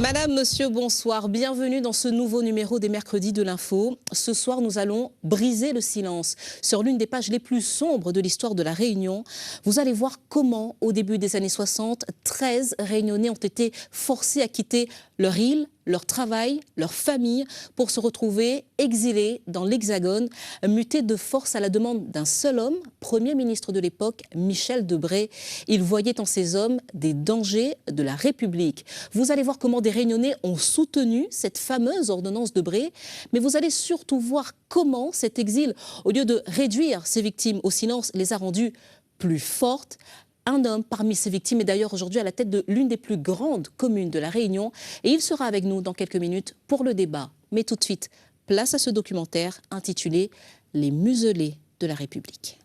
Madame, monsieur, bonsoir. Bienvenue dans ce nouveau numéro des mercredis de l'Info. Ce soir, nous allons briser le silence sur l'une des pages les plus sombres de l'histoire de la Réunion. Vous allez voir comment, au début des années 60, 13 Réunionnais ont été forcés à quitter leur île, leur travail, leur famille, pour se retrouver exilés dans l'Hexagone, mutés de force à la demande d'un seul homme, Premier ministre de l'époque, Michel Debré. Il voyait en ces hommes des dangers de la République. Vous allez voir comment des Réunionnais ont soutenu cette fameuse ordonnance Debré, mais vous allez surtout voir comment cet exil, au lieu de réduire ses victimes au silence, les a rendues plus fortes. Un homme parmi ces victimes est d'ailleurs aujourd'hui à la tête de l'une des plus grandes communes de la Réunion et il sera avec nous dans quelques minutes pour le débat. Mais tout de suite, place à ce documentaire intitulé « Les muselés de la République ».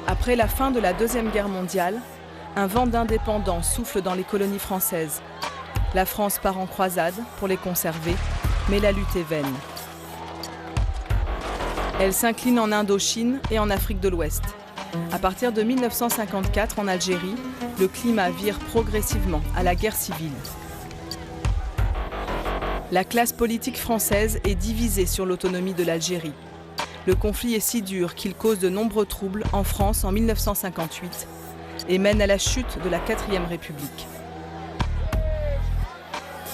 Après la fin de la Deuxième Guerre mondiale, un vent d'indépendance souffle dans les colonies françaises. La France part en croisade pour les conserver, mais la lutte est vaine. Elle s'incline en Indochine et en Afrique de l'Ouest. À partir de 1954, en Algérie, le climat vire progressivement à la guerre civile. La classe politique française est divisée sur l'autonomie de l'Algérie. Le conflit est si dur qu'il cause de nombreux troubles en France en 1958 et mène à la chute de la 4e République.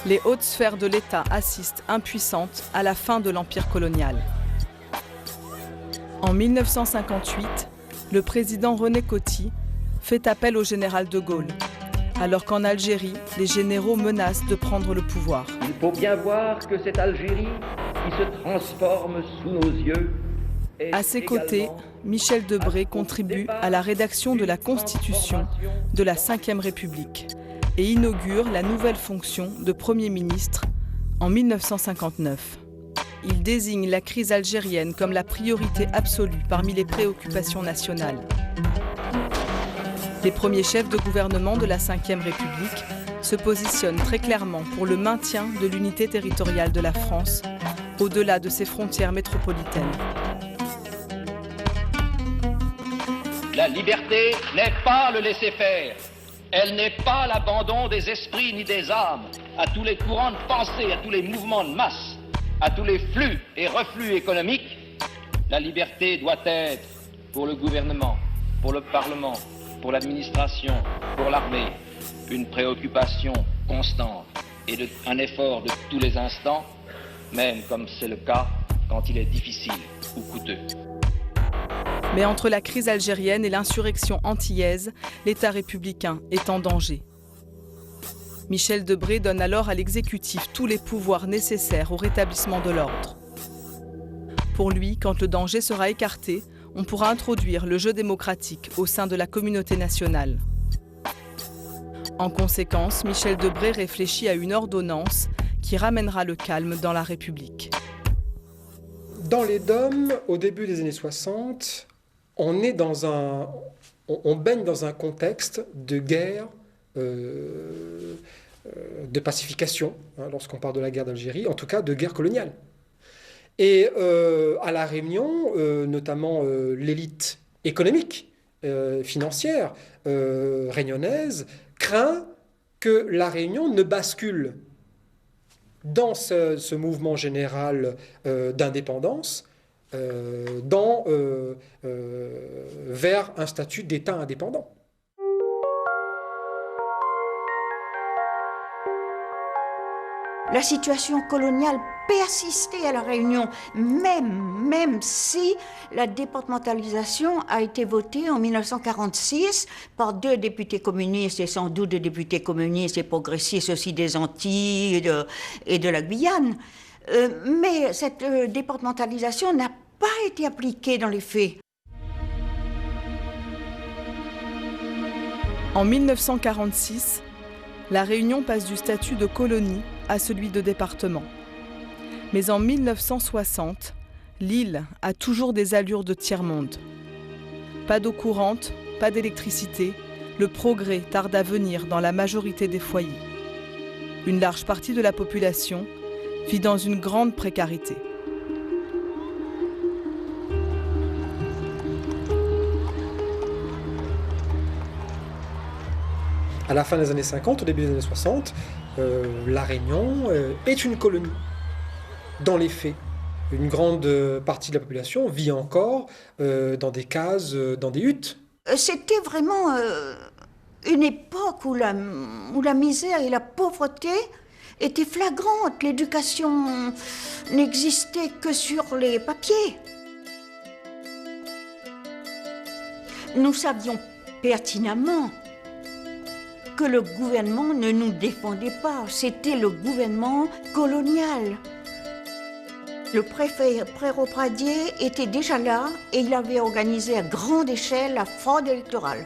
Les hautes sphères de l'État assistent impuissantes à la fin de l'empire colonial. En 1958, le président René Coty fait appel au général de Gaulle, alors qu'en Algérie, les généraux menacent de prendre le pouvoir. Il faut bien voir que cette Algérie qui se transforme sous nos yeux. À ses côtés, Michel Debré contribue à la rédaction de la Constitution de la 5e République et inaugure la nouvelle fonction de Premier ministre en 1959. Il désigne la crise algérienne comme la priorité absolue parmi les préoccupations nationales. Les premiers chefs de gouvernement de la 5e République se positionnent très clairement pour le maintien de l'unité territoriale de la France au-delà de ses frontières métropolitaines. La liberté n'est pas le laisser-faire. Elle n'est pas l'abandon des esprits ni des âmes à tous les courants de pensée, à tous les mouvements de masse, à tous les flux et reflux économiques. La liberté doit être pour le gouvernement, pour le Parlement, pour l'administration, pour l'armée, une préoccupation constante et un effort de tous les instants, même comme c'est le cas quand il est difficile ou coûteux. Mais entre la crise algérienne et l'insurrection antillaise, l'État républicain est en danger. Michel Debré donne alors à l'exécutif tous les pouvoirs nécessaires au rétablissement de l'ordre. Pour lui, quand le danger sera écarté, on pourra introduire le jeu démocratique au sein de la communauté nationale. En conséquence, Michel Debré réfléchit à une ordonnance qui ramènera le calme dans la République. Dans les DOM, au début des années 60, on baigne dans un contexte de guerre, de pacification, lorsqu'on parle de la guerre d'Algérie, en tout cas de guerre coloniale. Et à La Réunion, notamment l'élite économique, financière réunionnaise, craint que La Réunion ne bascule dans ce mouvement général d'indépendance vers un statut d'État indépendant. La situation coloniale persistait à La Réunion, même si la départementalisation a été votée en 1946 par 2 députés communistes, et sans doute des députés communistes et progressistes aussi des Antilles et de la Guyane. Mais cette départementalisation n'a pas été appliquée dans les faits. En 1946, la Réunion passe du statut de colonie à celui de département. Mais en 1960, l'île a toujours des allures de tiers-monde. Pas d'eau courante, pas d'électricité, le progrès tarde à venir dans la majorité des foyers. Une large partie de la population vit dans une grande précarité. À la fin des années 50, au début des années 60, La Réunion est une colonie, dans les faits. Une grande partie de la population vit encore dans des cases, dans des huttes. C'était vraiment une époque où la misère et la pauvreté étaient flagrantes. L'éducation n'existait que sur les papiers. Nous savions pertinemment que le gouvernement ne nous défendait pas. C'était le gouvernement colonial. Le préfet Préropradier était déjà là et il avait organisé à grande échelle la fraude électorale.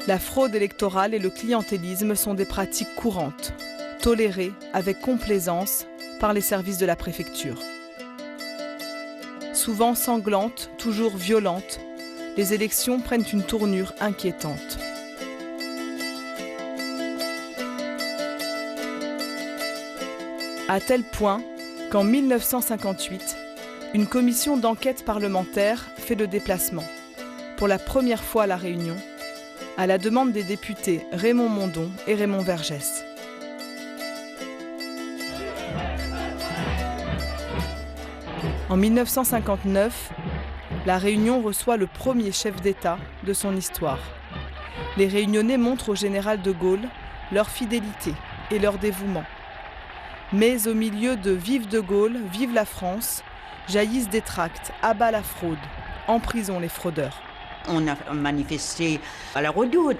La fraude électorale et le clientélisme sont des pratiques courantes, tolérées avec complaisance par les services de la préfecture. Souvent sanglantes, toujours violentes, les élections prennent une tournure inquiétante. À tel point qu'en 1958, une commission d'enquête parlementaire fait le déplacement, pour la première fois à La Réunion, à la demande des députés Raymond Mondon et Raymond Vergès. En 1959, La Réunion reçoit le premier chef d'État de son histoire. Les Réunionnais montrent au général de Gaulle leur fidélité et leur dévouement. Mais au milieu de « Vive de Gaulle, vive la France », jaillissent des tracts « Abat la fraude », en prison les fraudeurs. On a manifesté à la Redoute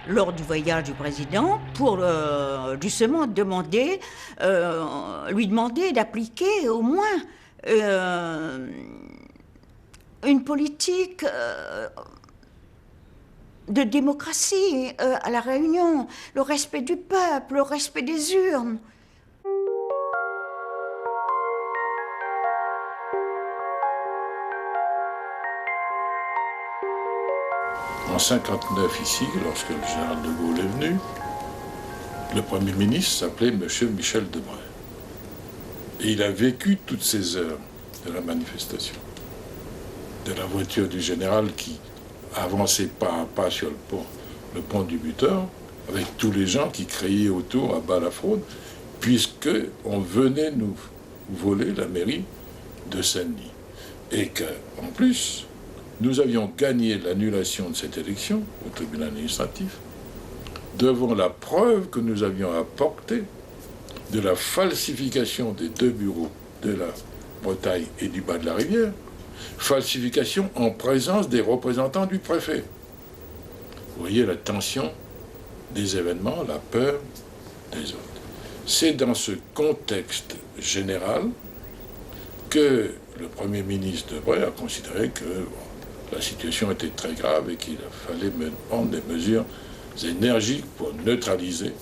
lors du voyage du président pour justement lui demander d'appliquer au moins une politique de démocratie à La Réunion, le respect du peuple, le respect des urnes. En 1959, ici, lorsque le général de Gaulle est venu, le Premier ministre s'appelait M. Michel Debré. Et il a vécu toutes ces heures de la manifestation. De la voiture du général qui avançait pas à pas sur le pont du Buteur, avec tous les gens qui criaient autour à bas la fraude, puisqu'on venait nous voler la mairie de Saint-Denis. Et qu'en plus, nous avions gagné l'annulation de cette élection au tribunal administratif devant la preuve que nous avions apportée de la falsification des deux bureaux de la Bretagne et du bas de la rivière, falsification en présence des représentants du préfet. Vous voyez la tension des événements, la peur des autres. C'est dans ce contexte général que le Premier ministre Debré a considéré que la situation était très grave et qu'il fallait prendre des mesures énergiques pour neutraliser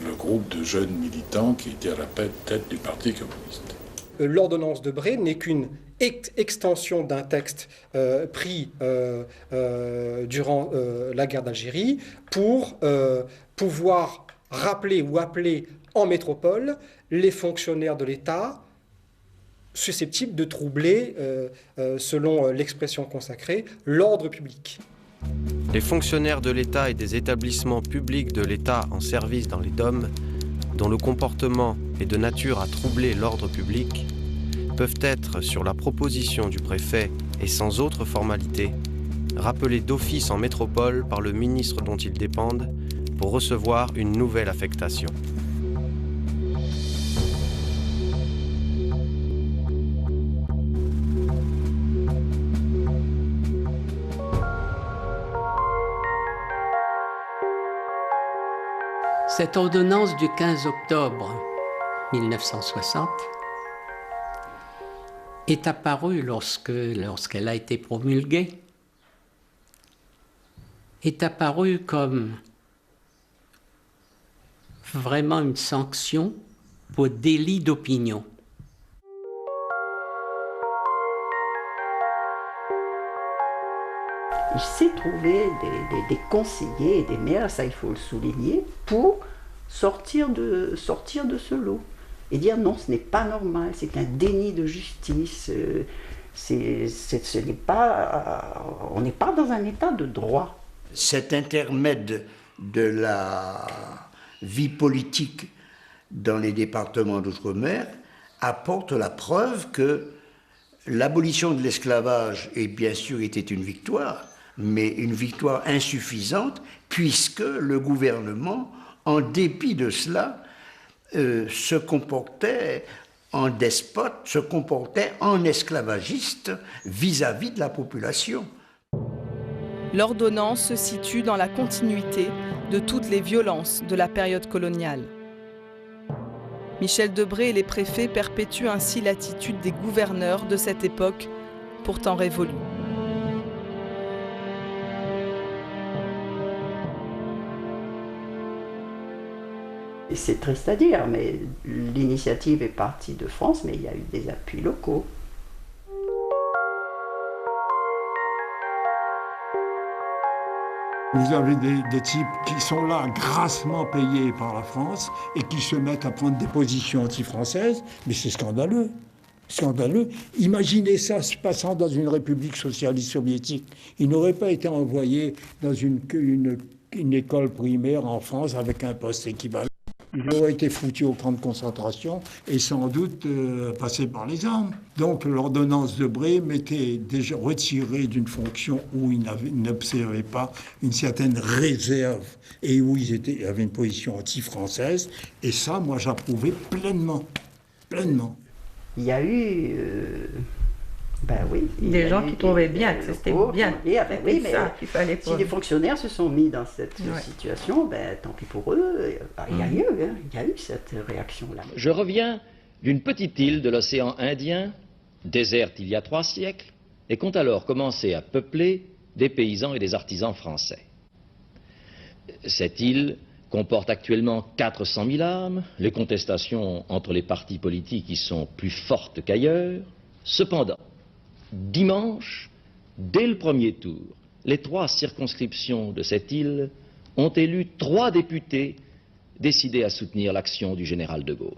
le groupe de jeunes militants qui étaient à la tête du Parti communiste. L'ordonnance Debré n'est qu'une extension d'un texte pris durant la guerre d'Algérie pour pouvoir rappeler ou appeler en métropole les fonctionnaires de l'État susceptibles de troubler, selon l'expression consacrée, l'ordre public. Les fonctionnaires de l'État et des établissements publics de l'État en service dans les DOM, dont le comportement est de nature à troubler l'ordre public, peuvent être, sur la proposition du préfet et sans autre formalité, rappelés d'office en métropole par le ministre dont ils dépendent pour recevoir une nouvelle affectation. Cette ordonnance du 15 octobre 1960 est apparue lorsqu'elle a été promulguée, est apparue comme vraiment une sanction pour délit d'opinion. Il s'est trouvé des conseillers et des maires, ça il faut le souligner, pour sortir de ce lot et dire non, ce n'est pas normal, c'est un déni de justice, on n'est pas dans un état de droit. Cet intermède de la vie politique dans les départements d'outre-mer apporte la preuve que l'abolition de l'esclavage, bien sûr, était une victoire, mais une victoire insuffisante, puisque le gouvernement, en dépit de cela, se comportait en despote, se comportait en esclavagiste vis-à-vis de la population. L'ordonnance se situe dans la continuité de toutes les violences de la période coloniale. Michel Debré et les préfets perpétuent ainsi l'attitude des gouverneurs de cette époque, pourtant révolue. C'est triste à dire, mais l'initiative est partie de France, mais il y a eu des appuis locaux. Vous avez des types qui sont là grassement payés par la France et qui se mettent à prendre des positions anti-françaises, mais c'est scandaleux. Scandaleux. Imaginez ça se passant dans une république socialiste soviétique. Ils n'auraient pas été envoyés dans une école primaire en France avec un poste équivalent. Ils auraient été foutus au camp de concentration et sans doute passés par les armes. Donc l'ordonnance Debré m'était déjà retiré d'une fonction où ils n'observaient pas une certaine réserve et où ils avaient une position anti-française. Et ça, moi, j'approuvais pleinement. Pleinement. Il y a eu... des gens qui trouvaient bien que c'était bien. Oui, mais ça qu'il fallait pas. Si les fonctionnaires se sont mis dans cette situation, tant pis pour eux. Il y a eu cette réaction-là. Je reviens d'une petite île de l'océan Indien, déserte il y a 3 siècles, et compte alors commencer à peupler des paysans et des artisans français. Cette île comporte actuellement 400 000 âmes, les contestations entre les partis politiques y sont plus fortes qu'ailleurs. Cependant, dimanche, dès le premier tour, les 3 circonscriptions de cette île ont élu 3 députés décidés à soutenir l'action du général de Gaulle.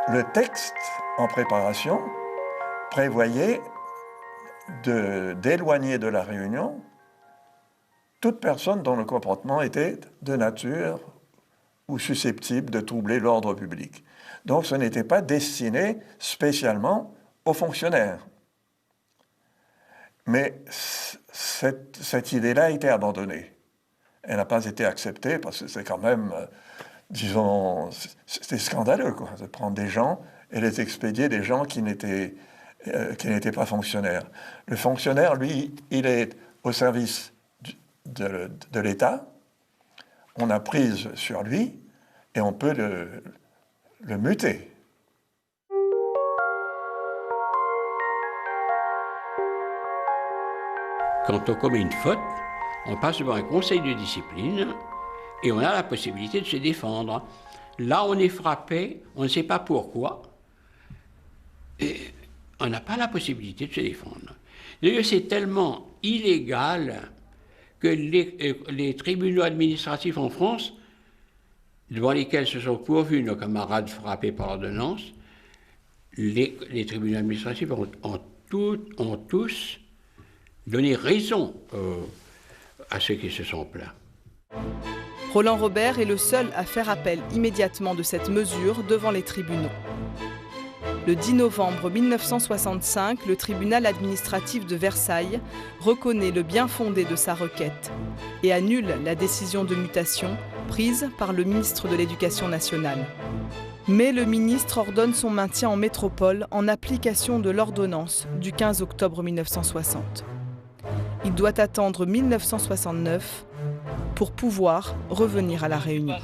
Le texte en préparation prévoyait d'éloigner de la Réunion toute personne dont le comportement était de nature ou susceptible de troubler l'ordre public. Donc ce n'était pas destiné spécialement aux fonctionnaires. Mais cette idée-là a été abandonnée. Elle n'a pas été acceptée parce que c'est quand même, disons, c'était scandaleux, quoi, de prendre des gens et les expédier des gens qui n'étaient pas fonctionnaires. Le fonctionnaire, lui, il est au service de l'État. On a prise sur lui et on peut le muter. Quand on commet une faute, on passe devant un conseil de discipline et on a la possibilité de se défendre. Là, on est frappé, on ne sait pas pourquoi, et on n'a pas la possibilité de se défendre. D'ailleurs, c'est tellement illégal que les tribunaux administratifs en France, devant lesquels se sont pourvus nos camarades frappés par ordonnance, les tribunaux administratifs ont tous donné raison à ceux qui se sont plaints. Roland Robert est le seul à faire appel immédiatement de cette mesure devant les tribunaux. Le 10 novembre 1965, le tribunal administratif de Versailles reconnaît le bien-fondé de sa requête et annule la décision de mutation prise par le ministre de l'Éducation nationale. Mais le ministre ordonne son maintien en métropole en application de l'ordonnance du 15 octobre 1960. Il doit attendre 1969 pour pouvoir revenir à La Réunion.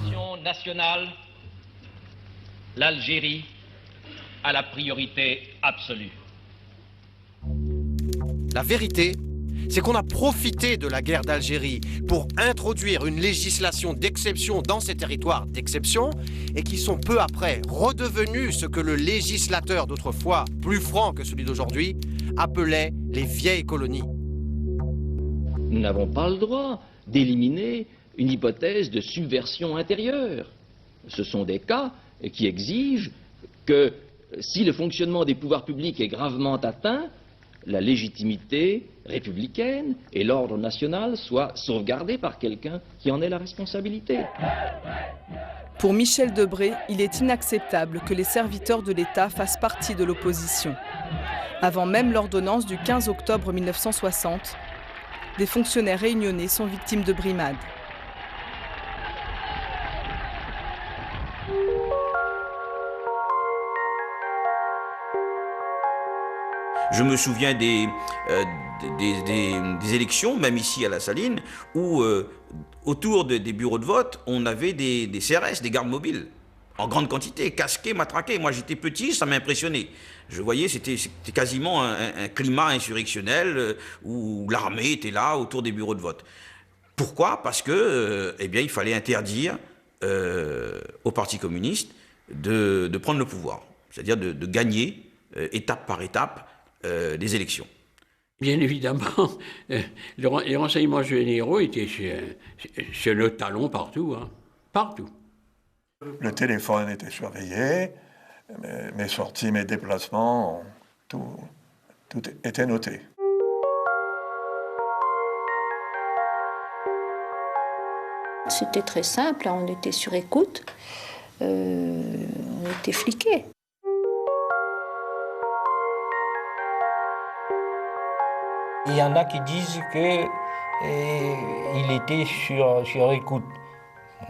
Nationale, l'Algérie a la priorité absolue. La vérité, c'est qu'on a profité de la guerre d'Algérie pour introduire une législation d'exception dans ces territoires d'exception et qui sont peu après redevenus ce que le législateur d'autrefois, plus franc que celui d'aujourd'hui, appelait les vieilles colonies. Nous n'avons pas le droit d'éliminer une hypothèse de subversion intérieure. Ce sont des cas qui exigent que si le fonctionnement des pouvoirs publics est gravement atteint, la légitimité républicaine et l'ordre national soient sauvegardés par quelqu'un qui en ait la responsabilité. Pour Michel Debré, il est inacceptable que les serviteurs de l'État fassent partie de l'opposition. Avant même l'ordonnance du 15 octobre 1960, des fonctionnaires réunionnais sont victimes de brimades. Je me souviens des élections, même ici à La Saline, où autour des bureaux de vote, on avait des CRS, des gardes mobiles, en grande quantité, casqués, matraqués. Moi j'étais petit, ça m'impressionnait. Je voyais, c'était quasiment un climat insurrectionnel où l'armée était là autour des bureaux de vote. Pourquoi? Parce que, eh bien, il fallait interdire au Parti communiste de prendre le pouvoir, c'est-à-dire de gagner étape par étape des élections. Bien évidemment, les renseignements généraux étaient sur le talon partout, hein, partout. Le téléphone était surveillé, mes sorties, mes déplacements, tout était noté. C'était très simple, on était sur écoute, on était fliqués. Il y en a qui disent qu'il était sur écoute.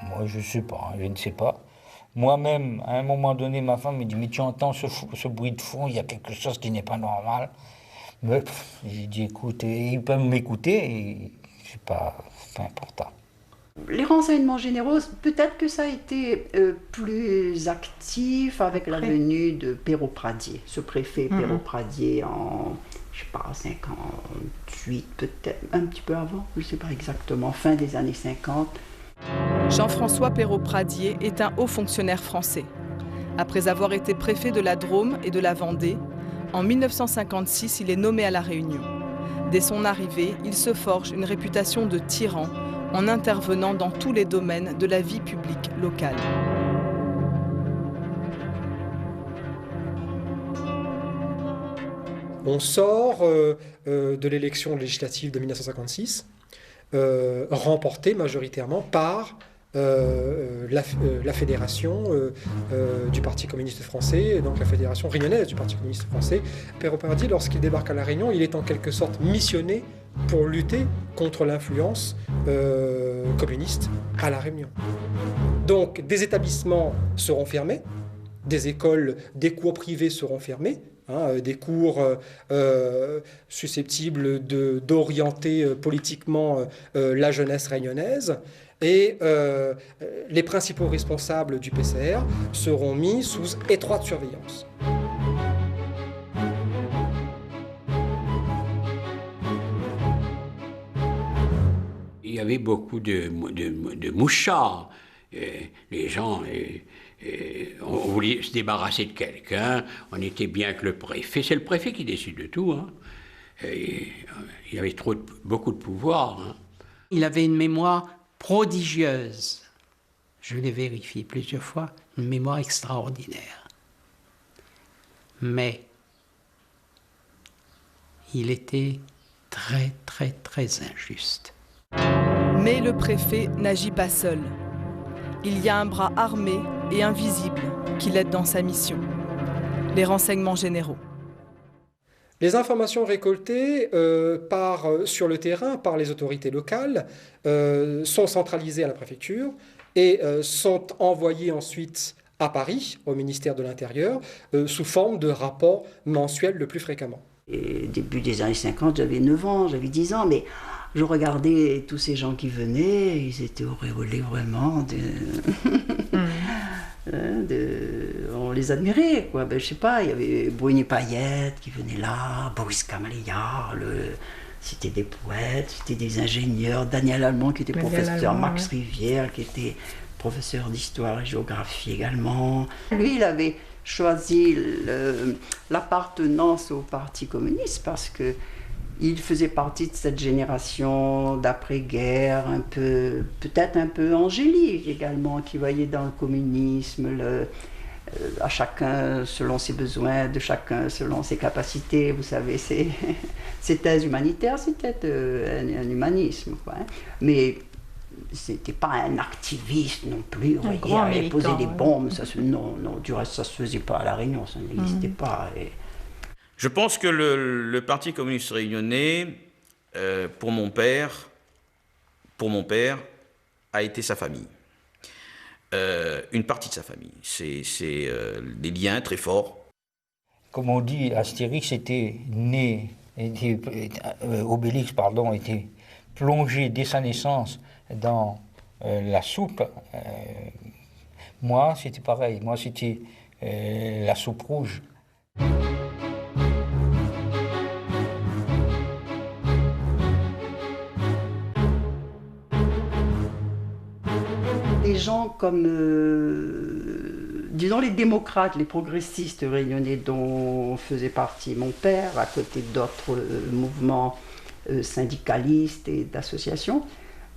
Moi, je ne sais pas. Moi-même, à un moment donné, ma femme me dit « Mais tu entends ce bruit de fond, il y a quelque chose qui n'est pas normal. » Mais j'ai dit « Écoute, ils peuvent m'écouter, et c'est pas important. » Les renseignements généraux, peut-être que ça a été plus actif avec la venue de Perrault Pradier, ce préfet Perrault Pradier en, je sais pas, 58 peut-être, un petit peu avant, je ne sais pas exactement, fin des années 50. Jean-François Perrault Pradier est un haut fonctionnaire français. Après avoir été préfet de la Drôme et de la Vendée, en 1956, il est nommé à La Réunion. Dès son arrivée, il se forge une réputation de tyran en intervenant dans tous les domaines de la vie publique locale. On sort de l'élection législative de 1956, remportée majoritairement par la fédération du Parti communiste français, donc la fédération réunionnaise du Parti communiste français. Perrault Pradier, lorsqu'il débarque à La Réunion, il est en quelque sorte missionné pour lutter contre l'influence communiste à La Réunion. Donc des établissements seront fermés, des écoles, des cours privés seront fermés, des cours susceptibles d'orienter politiquement la jeunesse réunionnaise. Et les principaux responsables du PCR seront mis sous étroite surveillance. Il y avait beaucoup de mouchards. Les gens, on voulait se débarrasser de quelqu'un, on était bien avec le préfet. C'est le préfet qui décide de tout. Hein. Il avait beaucoup de pouvoir. Hein. Il avait une mémoire prodigieuse. Je l'ai vérifié plusieurs fois, une mémoire extraordinaire. Mais il était très, très, très injuste. Mais le préfet n'agit pas seul. Il y a un bras armé et invisible qui l'aide dans sa mission. Les renseignements généraux. Les informations récoltées sur le terrain par les autorités locales sont centralisées à la préfecture et sont envoyées ensuite à Paris, au ministère de l'Intérieur, sous forme de rapports mensuels le plus fréquemment. Et début des années 50, j'avais 9 ans, j'avais 10 ans, mais je regardais tous ces gens qui venaient, ils étaient auréolés vraiment. On les admirait, quoi. Ben, je sais pas, il y avait Bruni Payette qui venait là, Boris Kamalya, c'était des poètes, c'était des ingénieurs, Daniel Allemand qui était professeur, Max Rivière qui était professeur d'histoire et géographie également. Lui, il avait choisi l'appartenance au Parti communiste parce que il faisait partie de cette génération d'après-guerre, peut-être un peu angélique également, qui voyait dans le communisme à chacun selon ses besoins, de chacun selon ses capacités. Vous savez, ces thèses humanitaires, c'était un humanisme, quoi, hein. Mais c'était pas un activiste non plus, vous voyez, poser des bombes, non, du reste ça se faisait pas à La Réunion, ça n'existait pas. Je pense que le Parti communiste réunionnais, pour mon père, a été sa famille. Une partie de sa famille. C'est des liens très forts. Comme on dit, Astérix Obélix, était plongé dès sa naissance dans la soupe. Moi, c'était pareil. Moi, c'était la soupe rouge. Des gens comme, disons, les démocrates, les progressistes réunionnais dont faisait partie mon père, à côté d'autres mouvements syndicalistes et d'associations,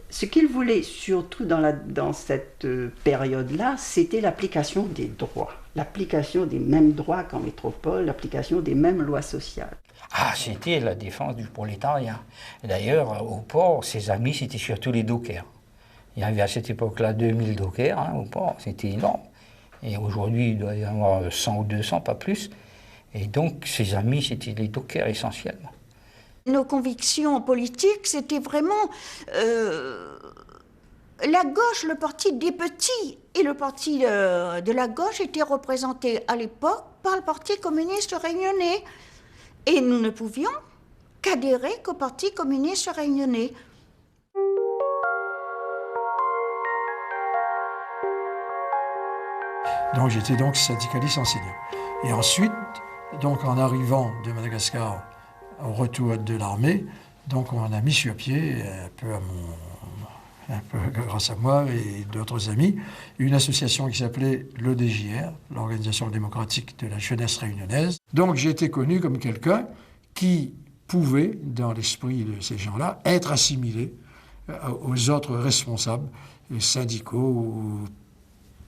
ce qu'ils voulaient surtout dans cette période-là, c'était l'application des droits, l'application des mêmes droits qu'en métropole, l'application des mêmes lois sociales. Ah, c'était la défense du prolétariat. D'ailleurs, au port, ses amis, c'était surtout les dockers. Il y avait à cette époque-là 2000 dockers au port, c'était énorme. Et aujourd'hui, il doit y en avoir 100 ou 200, pas plus. Et donc, ses amis, c'était les dockers essentiellement. Nos convictions politiques, c'était vraiment la gauche, le parti des petits. Et le parti de la gauche était représenté à l'époque par le Parti communiste réunionnais. Et nous ne pouvions qu'adhérer qu'au Parti communiste réunionnais. Donc j'étais donc syndicaliste enseignant. Et ensuite, donc en arrivant de Madagascar au retour de l'armée, donc on a mis sur pied, un peu grâce à moi et d'autres amis, une association qui s'appelait l'ODJR, l'Organisation démocratique de la jeunesse réunionnaise. Donc j'ai été connu comme quelqu'un qui pouvait, dans l'esprit de ces gens-là, être assimilé aux autres responsables syndicaux ou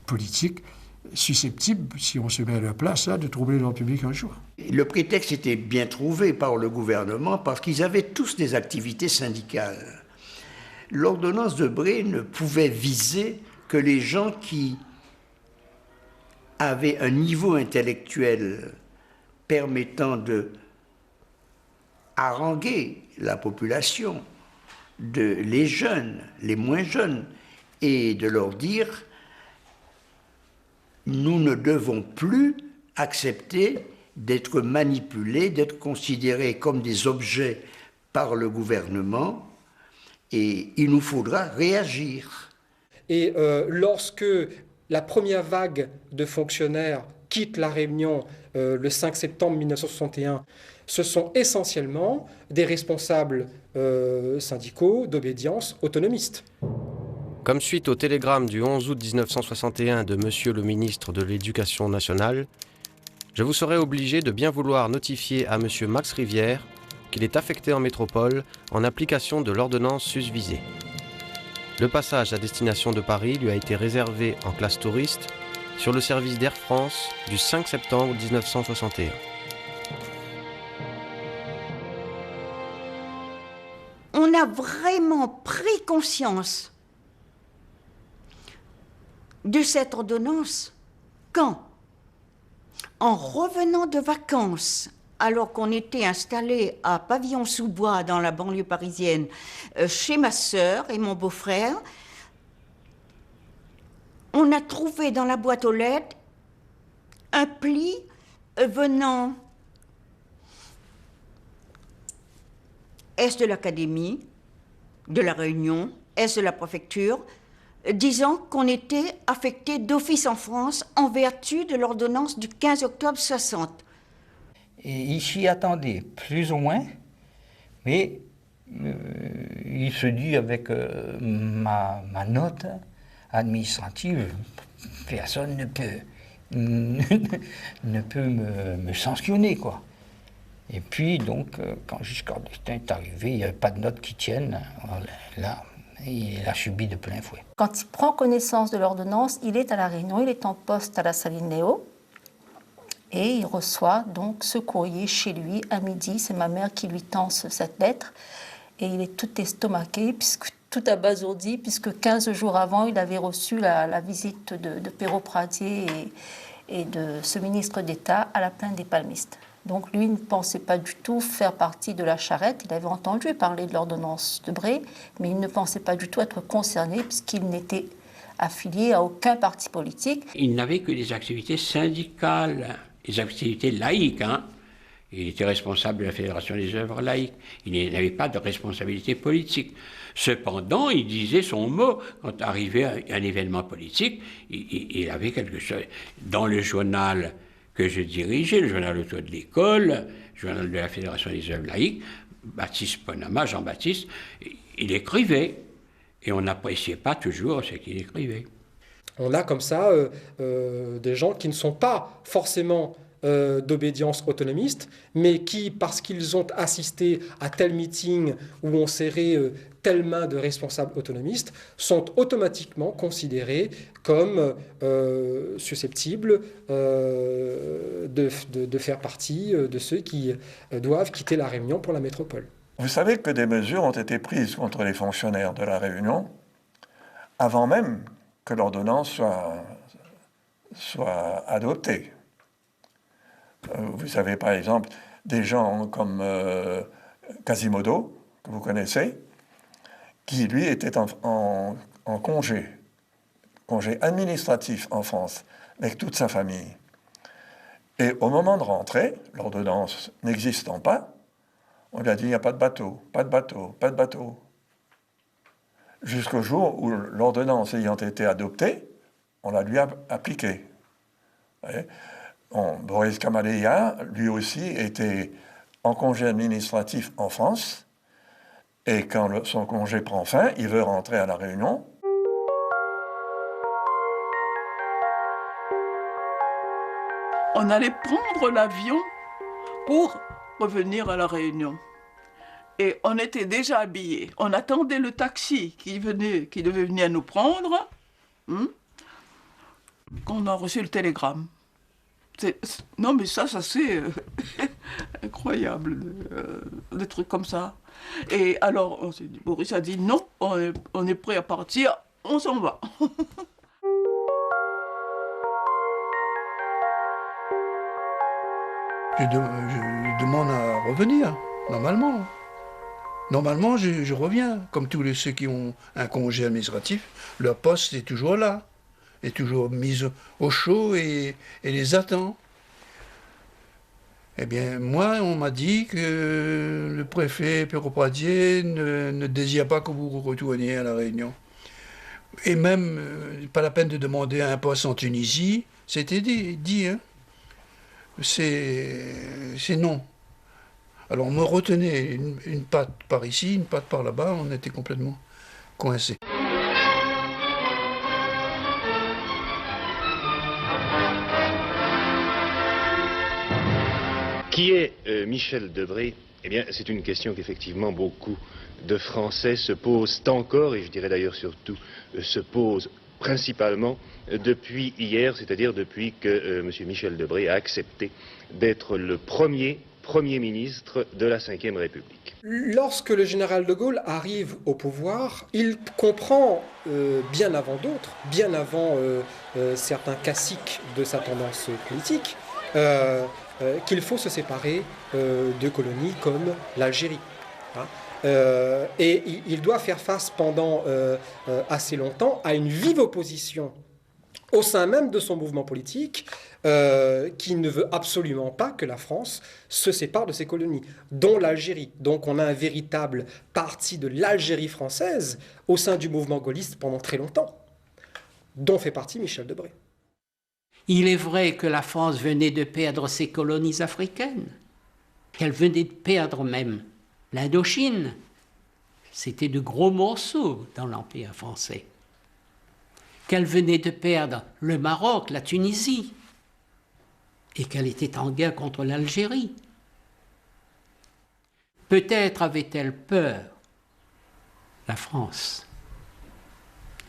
politiques, susceptibles, si on se met à leur place, là, de troubler l'ordre public un jour. Le prétexte était bien trouvé par le gouvernement parce qu'ils avaient tous des activités syndicales. L'ordonnance de Bré ne pouvait viser que les gens qui avaient un niveau intellectuel permettant de haranguer la population, les jeunes, les moins jeunes, et de leur dire « nous ne devons plus accepter d'être manipulés, d'être considérés comme des objets par le gouvernement, et il nous faudra réagir. » Et lorsque la première vague de fonctionnaires quitte La Réunion le 5 septembre 1961, ce sont essentiellement des responsables syndicaux d'obédience autonomistes. Comme suite au télégramme du 11 août 1961 de Monsieur le ministre de l'Éducation nationale, je vous serai obligé de bien vouloir notifier à Monsieur Max Rivière qu'il est affecté en métropole en application de l'ordonnance susvisée. Le passage à destination de Paris lui a été réservé en classe touriste sur le service d'Air France du 5 septembre 1961. On a vraiment pris conscience de cette ordonnance quand, en revenant de vacances, alors qu'on était installé à Pavillon-sous-Bois dans la banlieue parisienne, chez ma sœur et mon beau-frère, on a trouvé dans la boîte aux lettres un pli venant est de l'Académie de la Réunion, est de la préfecture, disant qu'on était affecté d'office en France en vertu de l'ordonnance du 15 octobre 60. Et il s'y attendait, plus ou moins, mais il se dit avec ma note administrative, personne ne peut me sanctionner, quoi. Et puis, donc, quand Giscard d'Estaing est arrivé, il n'y avait pas de note qui tienne. Là, il a subi de plein fouet. Quand il prend connaissance de l'ordonnance, il est à La Réunion, il est en poste à la Saline Léo. Et il reçoit donc ce courrier chez lui à midi. C'est ma mère qui lui tend cette lettre. Et il est tout estomaqué, tout abasourdi, puisque 15 jours avant, il avait reçu la visite de Perrault Pradier et de ce ministre d'État à la plaine des Palmistes. Donc lui ne pensait pas du tout faire partie de la charrette. Il avait entendu parler de l'ordonnance de Bré, mais il ne pensait pas du tout être concerné puisqu'il n'était affilié à aucun parti politique. Il n'avait que des activités syndicales, des activités laïques. Il était responsable de la Fédération des œuvres laïques. Il n'avait pas de responsabilité politique. Cependant, il disait son mot. Quand arrivait un événement politique, il avait quelque chose. Dans le journal que je dirigeais, le journal Autour de l'école, le journal de la Fédération des œuvres laïques, Baptiste Ponama, Jean-Baptiste, il écrivait. Et on n'appréciait pas toujours ce qu'il écrivait. On a comme ça des gens qui ne sont pas forcément d'obédience autonomiste, mais qui, parce qu'ils ont assisté à tel meeting où on serrait telle main de responsables autonomistes, sont automatiquement considérés comme susceptibles de faire partie de ceux qui doivent quitter la Réunion pour la métropole. Vous savez que des mesures ont été prises contre les fonctionnaires de la Réunion avant même que l'ordonnance soit adoptée. Vous avez par exemple des gens comme Quasimodo, que vous connaissez, qui lui était en congé administratif en France, avec toute sa famille. Et au moment de rentrer, l'ordonnance n'existant pas, on lui a dit il n'y a pas de bateau, pas de bateau, pas de bateau. Jusqu'au jour où l'ordonnance ayant été adoptée, on la lui a appliquée. Boris Kamaleya, lui aussi, était en congé administratif en France, et quand son congé prend fin, il veut rentrer à La Réunion. On allait prendre l'avion pour revenir à La Réunion. Et on était déjà habillés. On attendait le taxi qui devait venir nous prendre, qu'on a reçu le télégramme. Non mais ça c'est incroyable, des trucs comme ça. Et alors Boris a dit non, on est prêt à partir, on s'en va. Je demande à revenir, normalement. Normalement, je reviens. Comme tous ceux qui ont un congé administratif, leur poste est toujours là, est toujours mis au chaud et les attend. Eh bien, moi, on m'a dit que le préfet Perrault Pradier ne désire pas que vous retourniez à La Réunion. Et même, pas la peine de demander un poste en Tunisie, c'était dit, hein. C'est non. Alors on me retenait une patte par ici, une patte par là-bas, on était complètement coincés. Qui est Michel Debré? Eh bien, c'est une question qu'effectivement beaucoup de Français se posent encore, et je dirais d'ailleurs surtout se posent principalement depuis hier, c'est-à-dire depuis que M. Michel Debré a accepté d'être le premier ministre de la Ve République. Lorsque le général de Gaulle arrive au pouvoir, il comprend, bien avant d'autres, bien avant certains caciques de sa tendance politique, qu'il faut se séparer de colonies comme l'Algérie. Et il doit faire face pendant assez longtemps à une vive opposition au sein même de son mouvement politique, qui ne veut absolument pas que la France se sépare de ses colonies, dont l'Algérie. Donc on a un véritable parti de l'Algérie française au sein du mouvement gaulliste pendant très longtemps, dont fait partie Michel Debré. Il est vrai que la France venait de perdre ses colonies africaines, qu'elle venait de perdre même l'Indochine. C'était de gros morceaux dans l'Empire français. Qu'elle venait de perdre le Maroc, la Tunisie, et qu'elle était en guerre contre l'Algérie. Peut-être avait-elle peur, la France.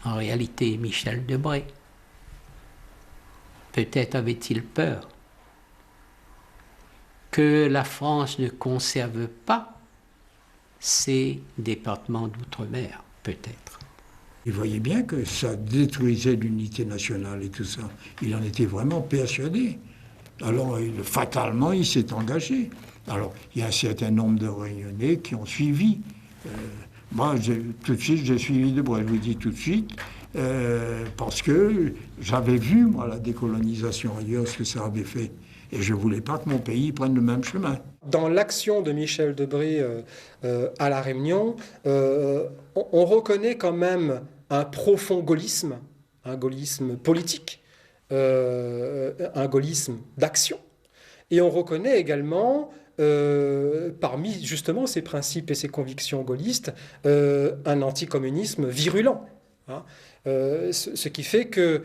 En réalité, Michel Debré. Peut-être avait-il peur que la France ne conserve pas ses départements d'outre-mer, peut-être. Il voyait bien que ça détruisait l'unité nationale et tout ça. Il en était vraiment persuadé. Alors, fatalement, il s'est engagé. Alors, il y a un certain nombre de Réunionnais qui ont suivi. Moi, tout de suite, j'ai suivi Debré, je vous dis tout de suite, parce que j'avais vu, moi, la décolonisation ailleurs, ce que ça avait fait. Et je ne voulais pas que mon pays prenne le même chemin. Dans l'action de Michel Debré à La Réunion, on reconnaît quand même un profond gaullisme, un gaullisme politique, un gaullisme d'action. Et on reconnaît également, parmi justement ces principes et ces convictions gaullistes, un anticommunisme virulent. Hein, ce qui fait que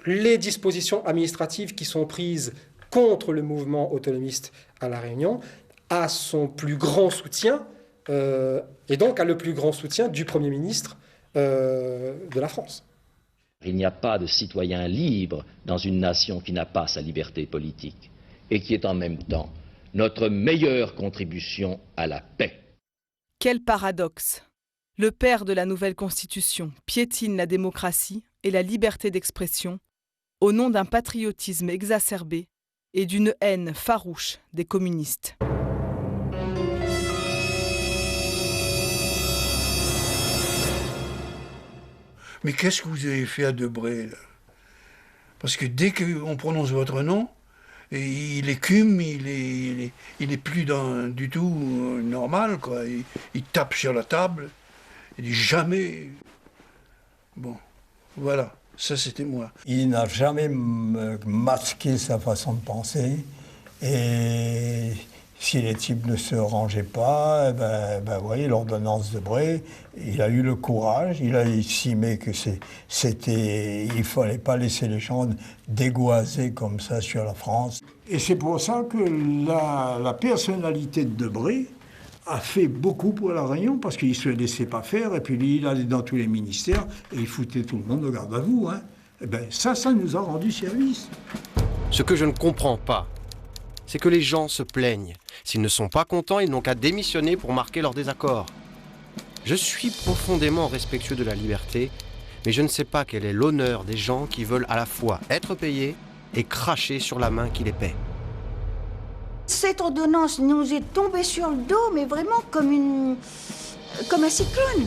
les dispositions administratives qui sont prises contre le mouvement autonomiste à La Réunion a son plus grand soutien, et donc a le plus grand soutien du Premier ministre de la France. Il n'y a pas de citoyen libre dans une nation qui n'a pas sa liberté politique et qui est en même temps notre meilleure contribution à la paix. Quel paradoxe! Le père de la nouvelle Constitution piétine la démocratie et la liberté d'expression au nom d'un patriotisme exacerbé et d'une haine farouche des communistes. Mais qu'est-ce que vous avez fait à Debré, là? Parce que dès qu'on prononce votre nom, il écume, il est plus du tout normal, quoi. Il tape sur la table, il dit jamais. Bon, voilà, ça c'était moi. Il n'a jamais masqué sa façon de penser, et si les types ne se rangeaient pas, vous voyez, l'ordonnance Debré, il a eu le courage, il a estimé que il fallait pas laisser les gens dégoiser comme ça sur la France. Et c'est pour ça que la personnalité de Debré a fait beaucoup pour La Réunion, parce qu'il ne se laissait pas faire, et puis il allait dans tous les ministères, et il foutait tout le monde au garde à vous. Hein. Et ça nous a rendu service. Ce que je ne comprends pas, c'est que les gens se plaignent. S'ils ne sont pas contents, ils n'ont qu'à démissionner pour marquer leur désaccord. Je suis profondément respectueux de la liberté, mais je ne sais pas quel est l'honneur des gens qui veulent à la fois être payés et cracher sur la main qui les paie. Cette ordonnance nous est tombée sur le dos, mais vraiment comme un cyclone.